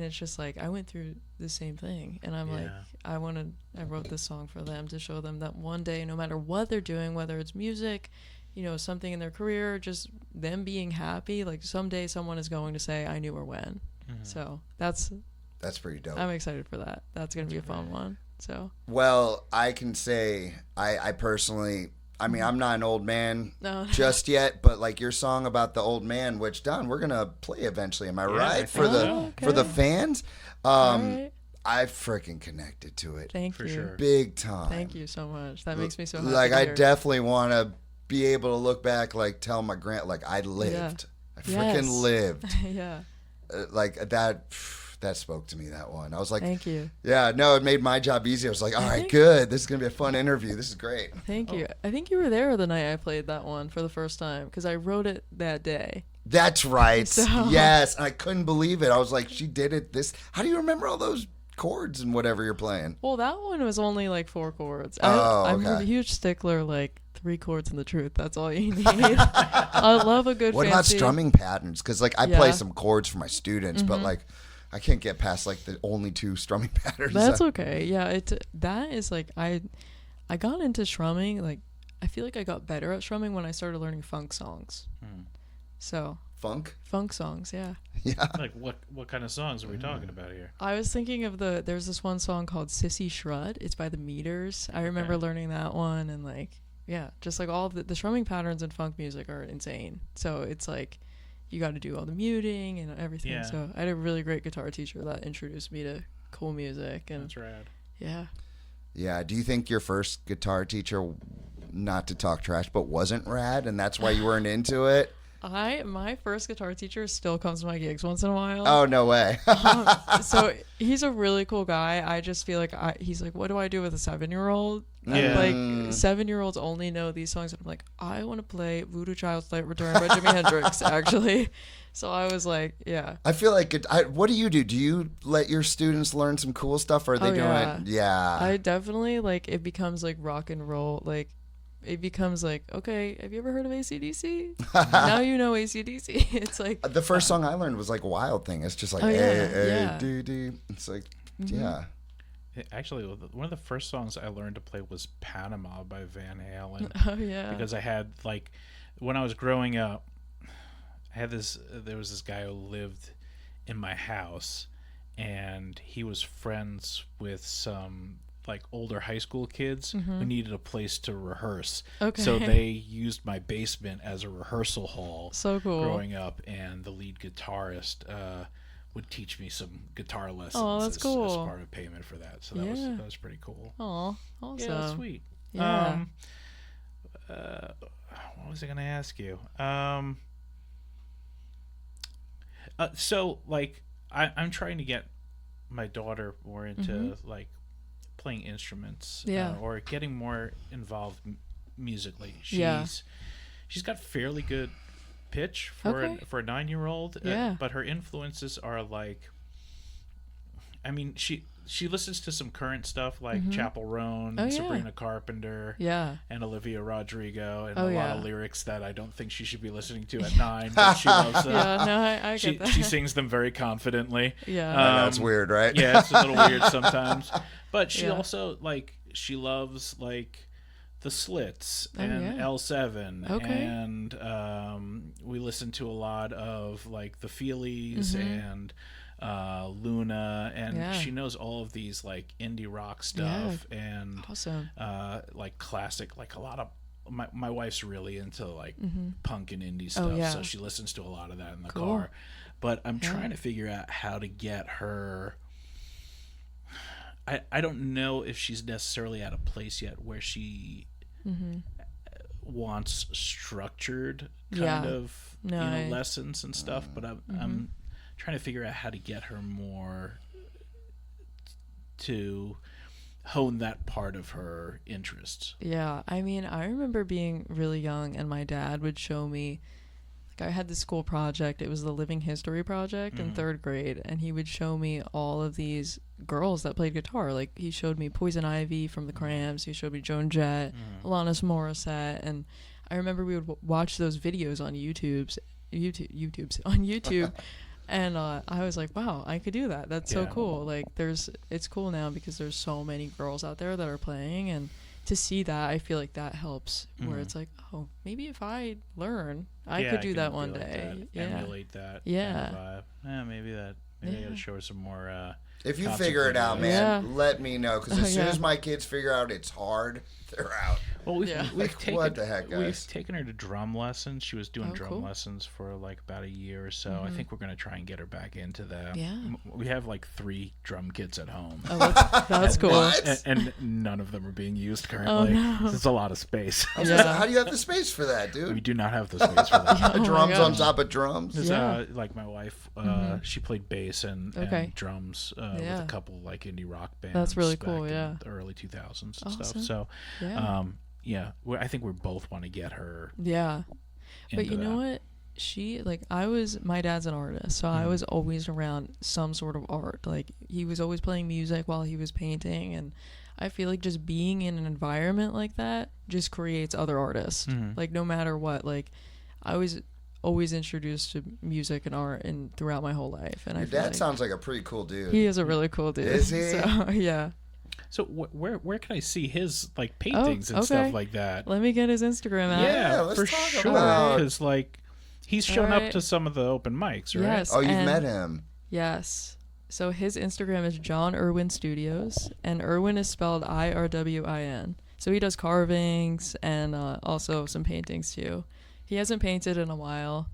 it's just like I went through the same thing, and I'm like, I wrote this song for them to show them that one day, no matter what they're doing, whether it's music, something in their career, just them being happy, like someday someone is going to say, I knew her when. So that's pretty dope. I'm excited for that. That's gonna be a fun one. So Well, I can say I personally, I mean, I'm not an old man No. just yet, but like your song about the old man, which Don, we're gonna play eventually. Am I right? For the fans, Alright. I freaking connected to it. Thank For you. sure. Big time. Thank you so much. That makes me so happy. Like to I hear. definitely want to be able to look back, like tell my I lived. I freaking Yes. lived. Yeah. Like that. That spoke to me, that one. I was like, Thank you. yeah, no, it made my job easy. I was like, all right, good. This is going to be a fun interview. This is great. Thank you. I think you were there the night I played that one for the first time because I wrote it that day. That's right. So- Yes. And I couldn't believe it. I was like, she did it. How do you remember all those chords and whatever you're playing? Well, that one was only like 4 chords. Oh, I'm a okay. huge stickler, like 3 chords and the truth. That's all you need. I love a good What about fancy... strumming patterns? Because like I Yeah. play some chords for my students, but like I can't get past like the only 2 strumming patterns. That's okay. Yeah, that is like I got into strumming. Like I feel like I got better at strumming when I started learning funk songs. So Funk? funk songs, yeah. Yeah. Like what kind of songs are we talking about here? I was thinking of there's this one song called Sissy Shrud. It's by the Meters. I remember learning that one, and like, yeah, just like all the strumming patterns in funk music are insane. So it's like you got to do all the muting and everything. Yeah. So I had a really great guitar teacher that introduced me to cool music, and That's rad. yeah. Yeah. Do you think your first guitar teacher, not to talk trash, but wasn't rad, and that's why you weren't into it? My first guitar teacher still comes to my gigs once in a while. Oh, no way. So he's a really cool guy. I just feel like he's like, what do I do with a 7-year-old? Yeah. And like 7-year-olds only know these songs. And I'm like, I want to play Voodoo Child's Late Return by Jimi Hendrix, actually. So I was like, yeah. I feel like what do? Do you let your students learn some cool stuff, or are they doing yeah. it? Yeah. I definitely like it becomes like rock and roll. Like it becomes like, okay, have you ever heard of AC/DC? Now you know AC/DC. It's like The first song I learned was like Wild Thing. It's just like, Oh, yeah, eh, yeah. doo, doo. It's like, yeah. Actually, one of the first songs I learned to play was Panama by Van Halen. Oh yeah. Because I had, like, when I was growing up, there was this guy who lived in my house, and he was friends with some like older high school kids who needed a place to rehearse. Okay. So they used my basement as a rehearsal hall. So cool. Growing up, and the lead guitarist would teach me some guitar lessons. Oh, that's cool. As part of payment for that. So that was pretty cool. Oh, awesome. Yeah, sweet. Yeah. What was I going to ask you? So, like, I'm trying to get my daughter more into like playing instruments, or getting more involved musically. She's got fairly good pitch for a 9-year-old, but her influences are like, I mean, she listens to some current stuff like Chappell Roan, Sabrina Carpenter, and Olivia Rodrigo, and a lot of lyrics that I don't think she should be listening to at 9, but she loves them. Yeah, no, I get that. She sings them very confidently. Yeah. That's weird, right? Yeah, it's a little weird sometimes. But she also, like, she loves, like, the Slits and L7, and we listen to a lot of, like, the Feelies and Luna, and she knows all of these, like, indie rock stuff and awesome. Like classic, like a lot of my wife's really into like punk and indie stuff, so she listens to a lot of that in the car. But I'm trying to figure out how to get her. I don't know if she's necessarily at a place yet where she wants structured kind of lessons and stuff, but I'm trying to figure out how to get her more to hone that part of her interests. Yeah, I mean, I remember being really young and my dad would show me, like, I had this school project. It was the Living History project in 3rd grade, and he would show me all of these girls that played guitar. Like, he showed me Poison Ivy from the Cramps, he showed me Joan Jett, Alanis Morissette, and I remember we would watch those videos on YouTube. And I was like, wow, I could do that. That's so cool. Like, it's cool now because there's so many girls out there that are playing, and to see that, I feel like that helps. Where it's like, oh, maybe if I learn, I could do that one day. Emulate that. Yeah. Kind of maybe I gotta show her some more. If you figure it out, man, let me know. Because as soon as my kids figure out it's hard, they're out. Well, we've taken, what the heck, guys? We've taken her to drum lessons. She was doing drum cool. lessons for like about a year or so. I think we're going to try and get her back into that. Yeah. We have like 3 drum kits at home. Oh, that's cool. And none of them are being used currently. Oh, no. It's a lot of space. How do you have the space for that, dude? We do not have the space for that. Drums on top of drums? Like my wife, she played bass and drums with a couple like indie rock bands. That's really cool, in the early 2000s and stuff. So, I think we both want to get her. Yeah. But you know what? My dad's an artist, so I was always around some sort of art. Like, he was always playing music while he was painting, and I feel like just being in an environment like that just creates other artists. Like, no matter what, like, I was always introduced to music and art and throughout my whole life. And Your dad sounds like a pretty cool dude. He is a really cool dude. Is he? So, yeah. So where can I see his like paintings and stuff like that? Let me get his Instagram out. Yeah, let's for talk sure. about- Because like he's shown up to some of the open mics, right? Yes. Oh, you've met him. Yes. So his Instagram is John Irwin Studios, and Irwin is spelled IRWIN. So he does carvings and also some paintings too. He hasn't painted in a while.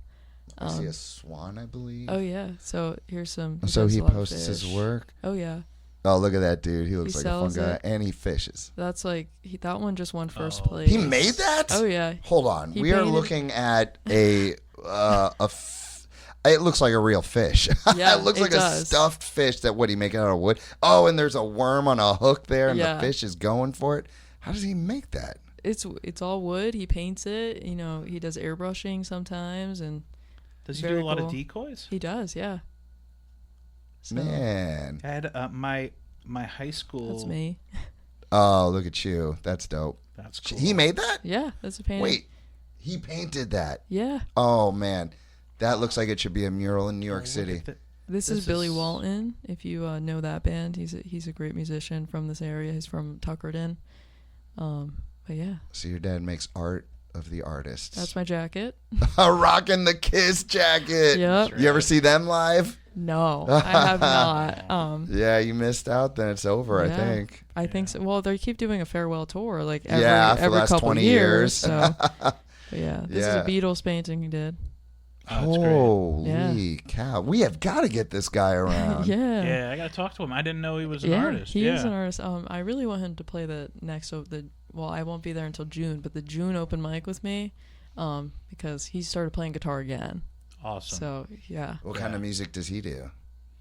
I see a swan, I believe. Oh yeah. So here's some. So he posts his work. Oh yeah. Oh, look at that dude. He looks like a fun sells guy. it. And he fishes. That's like that one just won first place. He made that? Oh yeah. Hold on. He We are painted- looking at it looks like a real fish. Yeah, it looks it like does. a stuffed fish that he make out of wood. Oh, and there's a worm on a hook there and the fish is going for it. How does he make that? It's all wood. He paints it. You know, he does airbrushing sometimes, and Does he do a lot of decoys? he does. Yeah. So, Man. I had my high school. that's me. Oh, look at you. That's dope. That's cool. He made that? Yeah, that's a painting. Wait. He painted that. Yeah. Oh, man. That looks like it should be a mural in New York City. This is Billy Walton. If you know that band, he's a great musician from this area. He's from Tuckerton. But yeah. So your dad makes art of the artists. That's my jacket. Rocking the Kiss jacket. Yep. You ever see them live? No, I have not. Yeah, you missed out. Then it's over. Yeah, I think. I think so. Well, they keep doing a farewell tour like for the every last couple 20 years. years. So, but yeah, this is a Beatles painting he did. Oh, holy cow! We have got to get this guy around. Yeah, I got to talk to him. I didn't know he was an artist. He is an artist. I really want him to play the next well, I won't be there until June, but the June open mic with me, because he started playing guitar again. Awesome. So yeah. What kind of music does he do?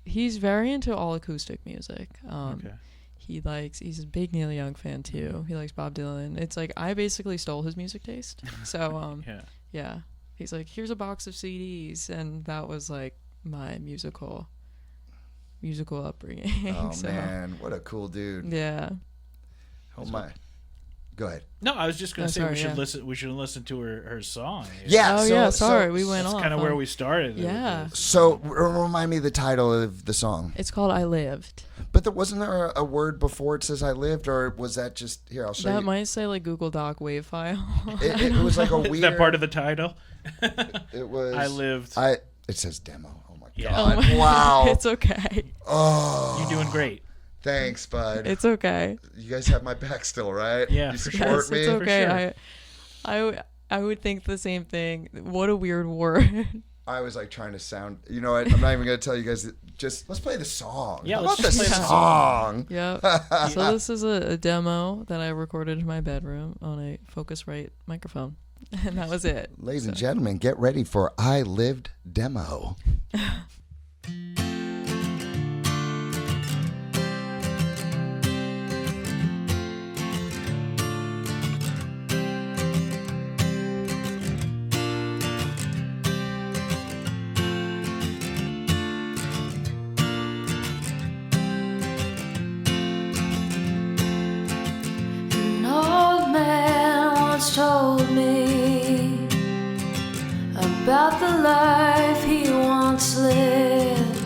He's very into all acoustic music. Okay. He's a big Neil Young fan too. He likes Bob Dylan. It's like I basically stole his music taste. So yeah. He's like, here's a box of CDs, and that was like my musical upbringing. Oh so, man, what a cool dude. Yeah. Oh my. Go ahead. No, I was just going to say sorry, we should listen to her song. Yeah. We went that's off. kind of where we started. Yeah. So remind me the title of the song. It's called I Lived. But wasn't there a word before it says I lived, or was that just here? I'll show you. That might say like Google Doc wave file. It was like a weird. Is that part of the title? It was. I lived. It says demo. Oh my Yeah. god! Wow. It's okay. Oh. You're doing great. Thanks, bud. It's okay. You guys have my back still, right? Yeah, You for support Yes, me. it's okay. sure. I would think the same thing. What a weird word. I was like trying to sound. You know what? I'm not even gonna tell you guys. Just let's play the song. Yeah, How let's about just the play the song? Yep. So this is a demo that I recorded in my bedroom on a Focusrite microphone, and that was it. Ladies and gentlemen, get ready for I Lived demo. Told me about the life he once lived.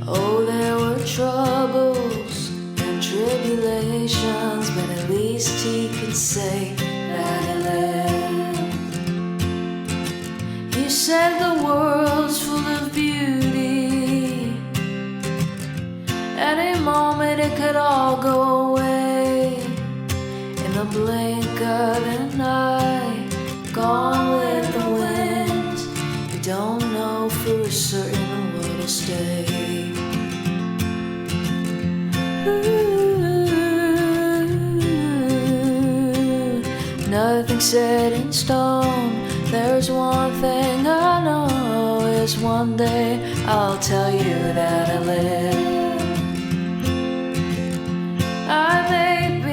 Oh, there were troubles and tribulations, but at least he could say that he lived. He said the world's full of beauty. Any moment it could all go away. In the blink of an eye, gone with the wind. You don't know for certain what'll stay. Ooh, nothing set in stone. There's one thing I know is one day I'll tell you that I live. I may be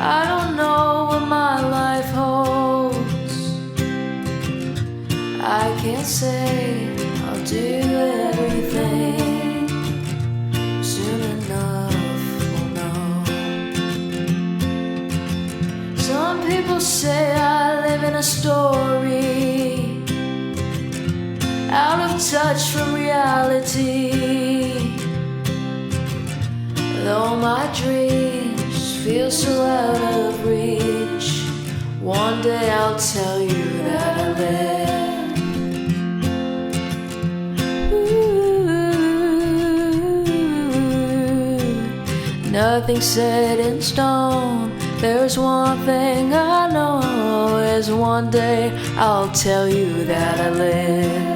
I don't know what my life holds. I can't say I'll do everything. Soon enough we'll know. Some people say I live in a story, out of touch from reality. Though my dreams feel so out of reach, one day I'll tell you that I live. Ooh, nothing set in stone. There's one thing I know is one day I'll tell you that I live.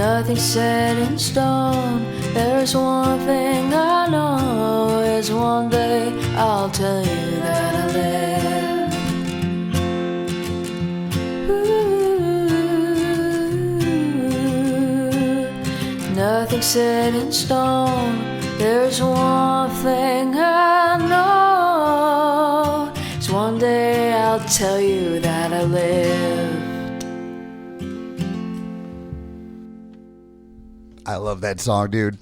Nothing's set in stone. There's one thing I know is one day I'll tell you that I live. Ooh, nothing's set in stone. There's one thing I know is one day I'll tell you that I lived. I love that song, dude.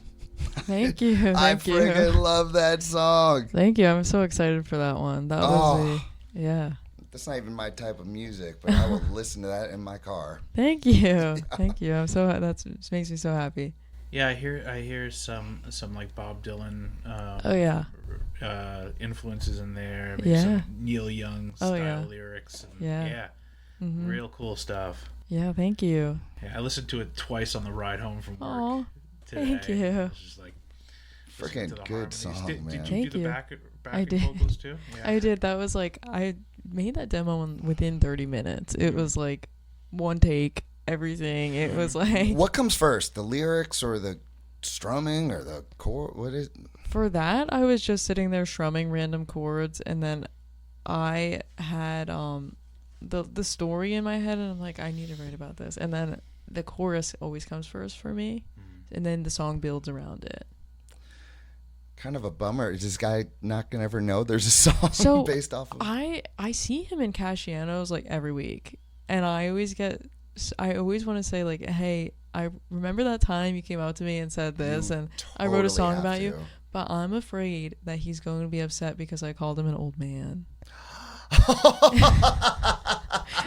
Thank you. I Thank you. freaking love that song. Thank you. I'm so excited for that one. That was yeah. That's not even my type of music, but I will listen to that in my car. Thank you. Thank you. I'm so it makes me so happy. Yeah, I hear some like Bob Dylan. Oh yeah. Influences in there. Maybe Yeah. some Neil Young style yeah. lyrics. And Yeah. Mm-hmm. Real cool stuff. Yeah. Thank you. Yeah, I listened to it twice on the ride home from work. Aw, today. thank you. It was just like listening Freaking to the good harmonies. song, Did man. you Thank do you. the backing vocals too? Yeah. I did. That was like I made that demo within 30 minutes. It was like one take, everything. It was like What comes first, the lyrics or the strumming or the chord? What is? for that I was just sitting there strumming random chords, and then I had the story in my head, and I'm like, I need to write about this, and then the chorus always comes first for me, and then the song builds around it. Kind of a bummer. Is this guy not gonna ever know there's a song So based off of? I see him in Casciano's like every week, and I always want to say like, hey, I remember that time you came out to me and said this, You and I wrote a totally song have about to. you, but I'm afraid that he's going to be upset because I called him an old man.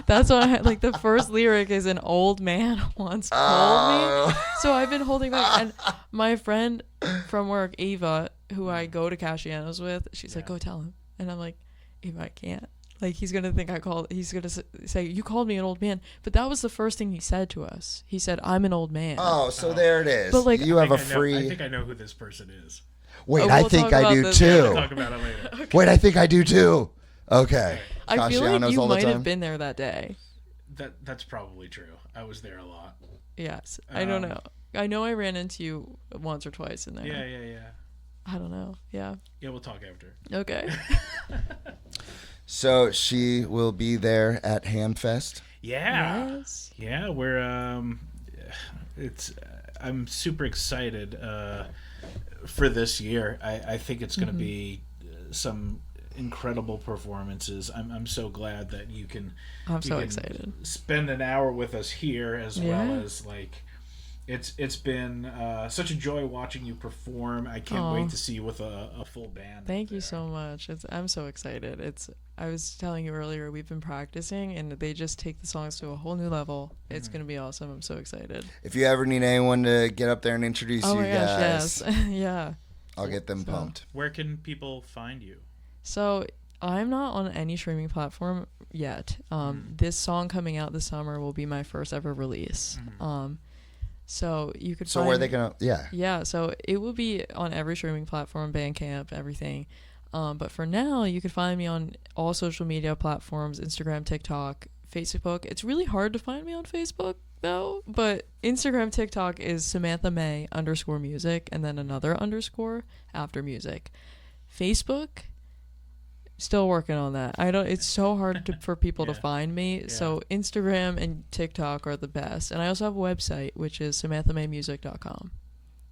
That's why like the first lyric is an old man once called me. So I've been holding back, and my friend from work, Ava, who I go to Casciano's with, she's like, go tell him, and I'm like, Ava, I can't. Like, he's gonna think he's gonna say you called me an old man, but that was the first thing he said to us. He said, I'm an old man. Oh, so there it is. But, like, you have a I free. think I know who this person is. Wait, Oh, I we'll think talk I about do this too. We'll talk about it later. Wait, I think I do too. Okay. I feel like Casciano's you all the might time? have been there that day. That's probably true. I was there a lot. Yes, I don't know. I know I ran into you once or twice in there. Yeah. I don't know. Yeah. Yeah, we'll talk after. Okay. So she will be there at Hamfest. Yeah. Yes. Yeah, we're I'm super excited for this year. I think it's going to be some incredible performances. I'm so glad that you can excited. spend an hour with us here as Yeah. well as like it's been such a joy watching you perform. I can't wait to see you with a full band. Thank you so much. I'm so excited. I was telling you earlier, we've been practicing, and they just take the songs to a whole new level. It's going to be awesome. I'm so excited. If you ever need anyone to get up there and introduce Oh you my guys, gosh, yes. Yeah. I'll get them pumped. Where can people find you? So I'm not on any streaming platform yet. This song coming out this summer will be my first ever release. So you could So find where are they gonna? Yeah. Yeah, so it will be on every streaming platform, Bandcamp, everything. But for now, you can find me on all social media platforms, Instagram, TikTok, Facebook. It's really hard to find me on Facebook, though. But Instagram, TikTok is Samantha May _music, and then another underscore after music. Facebook, still working on that. It's so hard for people to find me. So Instagram and TikTok are the best. And I also have a website, which is samanthamaymusic.com.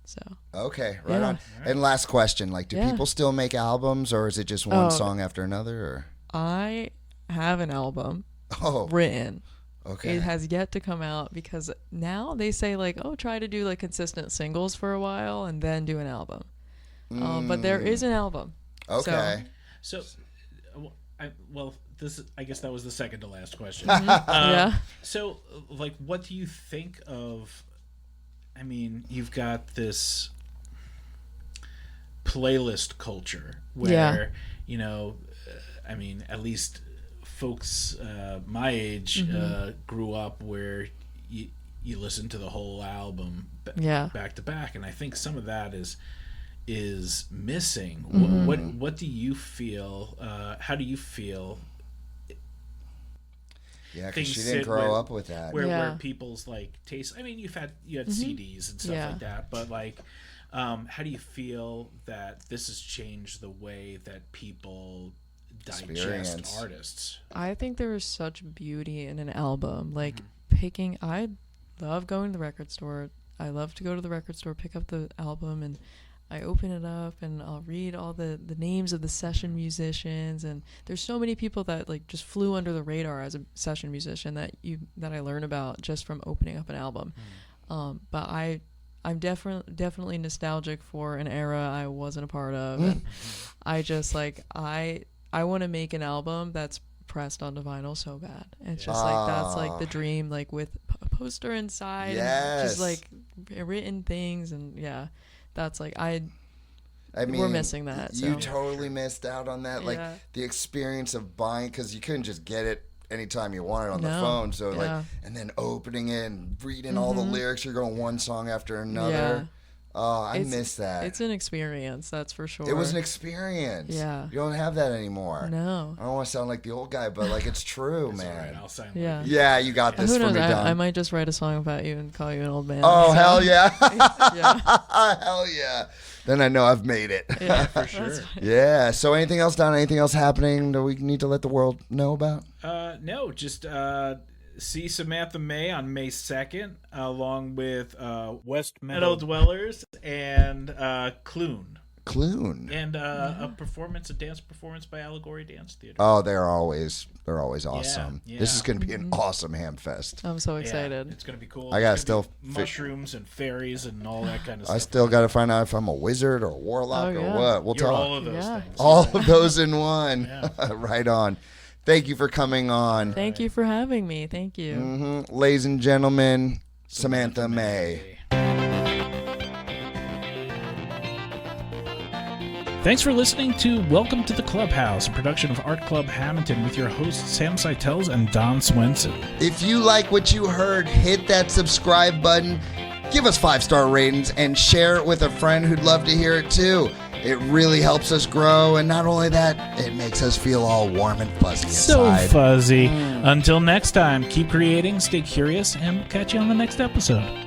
So Okay, right Yeah. on. And last question: like, do Yeah. people still make albums, or is it just one song after another? Or I have an album oh, written. okay. It has yet to come out because now they say like, oh, try to do like consistent singles for a while and then do an album. But there is an album. Okay. So, I guess that was the second to last question. Yeah. So, like, what do you think of? I mean, you've got this playlist culture where I mean, at least folks my age grew up where you listen to the whole album back to back, and I think some of that is missing. What do you feel? How do you feel? Yeah, because things she didn't sit grow with- up with that. where people's like taste. I mean, you had CDs and stuff like that, but like, how do you feel that this has changed the way that people digest artists? I think there is such beauty in an album. Like I love going to the record store. I love to go to the record store, pick up the album, and I open it up and I'll read all the names of the session musicians, and there's so many people that like just flew under the radar as a session musician that I learn about just from opening up an album. But I'm definitely nostalgic for an era I wasn't a part of, and I just like I want to make an album that's pressed onto vinyl so bad. And it's just like that's like the dream, like with a poster inside, and just like written things, and that's like I mean, we're missing that. You so. totally missed out on that, like the experience of buying, because you couldn't just get it anytime you wanted on the phone. So like, and then opening it and reading all the lyrics, you're going one song after another. Oh, I miss that. It's an experience, that's for sure. It was an experience. Yeah. You don't have that anymore. No. I don't want to sound like the old guy, but like it's true, man. All right, I'll sign Yeah, you got this Who knows? for me, Don. I might just write a song about you and call you an old man. Oh, so. hell yeah. Yeah. Hell yeah. Then I know I've made it. Yeah, for sure. Yeah. So anything else, Don? Anything else happening that we need to let the world know about? No, just see Samantha May on May 2nd, along with West Meadow Dwellers and Clune. Clune. And a dance performance by Allegory Dance Theater. Oh, they're always awesome. Yeah. This is going to be an awesome ham fest. I'm so excited. It's going to be cool. I got to still mushrooms and fairies and all that kind of stuff. I still got to find out if I'm a wizard or a warlock or what. We'll You're talk. all of those things. All of those in one. Right on. Thank you for coming on. Thank you for having me. Thank you. Ladies and gentlemen, Samantha May. Thanks for listening to Welcome to the Clubhouse, a production of Art Club Hammonton with your hosts Sam Seitels and Don Swenson. If you like what you heard, hit that subscribe button, give us 5-star ratings, and share it with a friend who'd love to hear it too. It really helps us grow, and not only that, it makes us feel all warm and fuzzy inside. So fuzzy. Until next time, keep creating, stay curious, and we'll catch you on the next episode.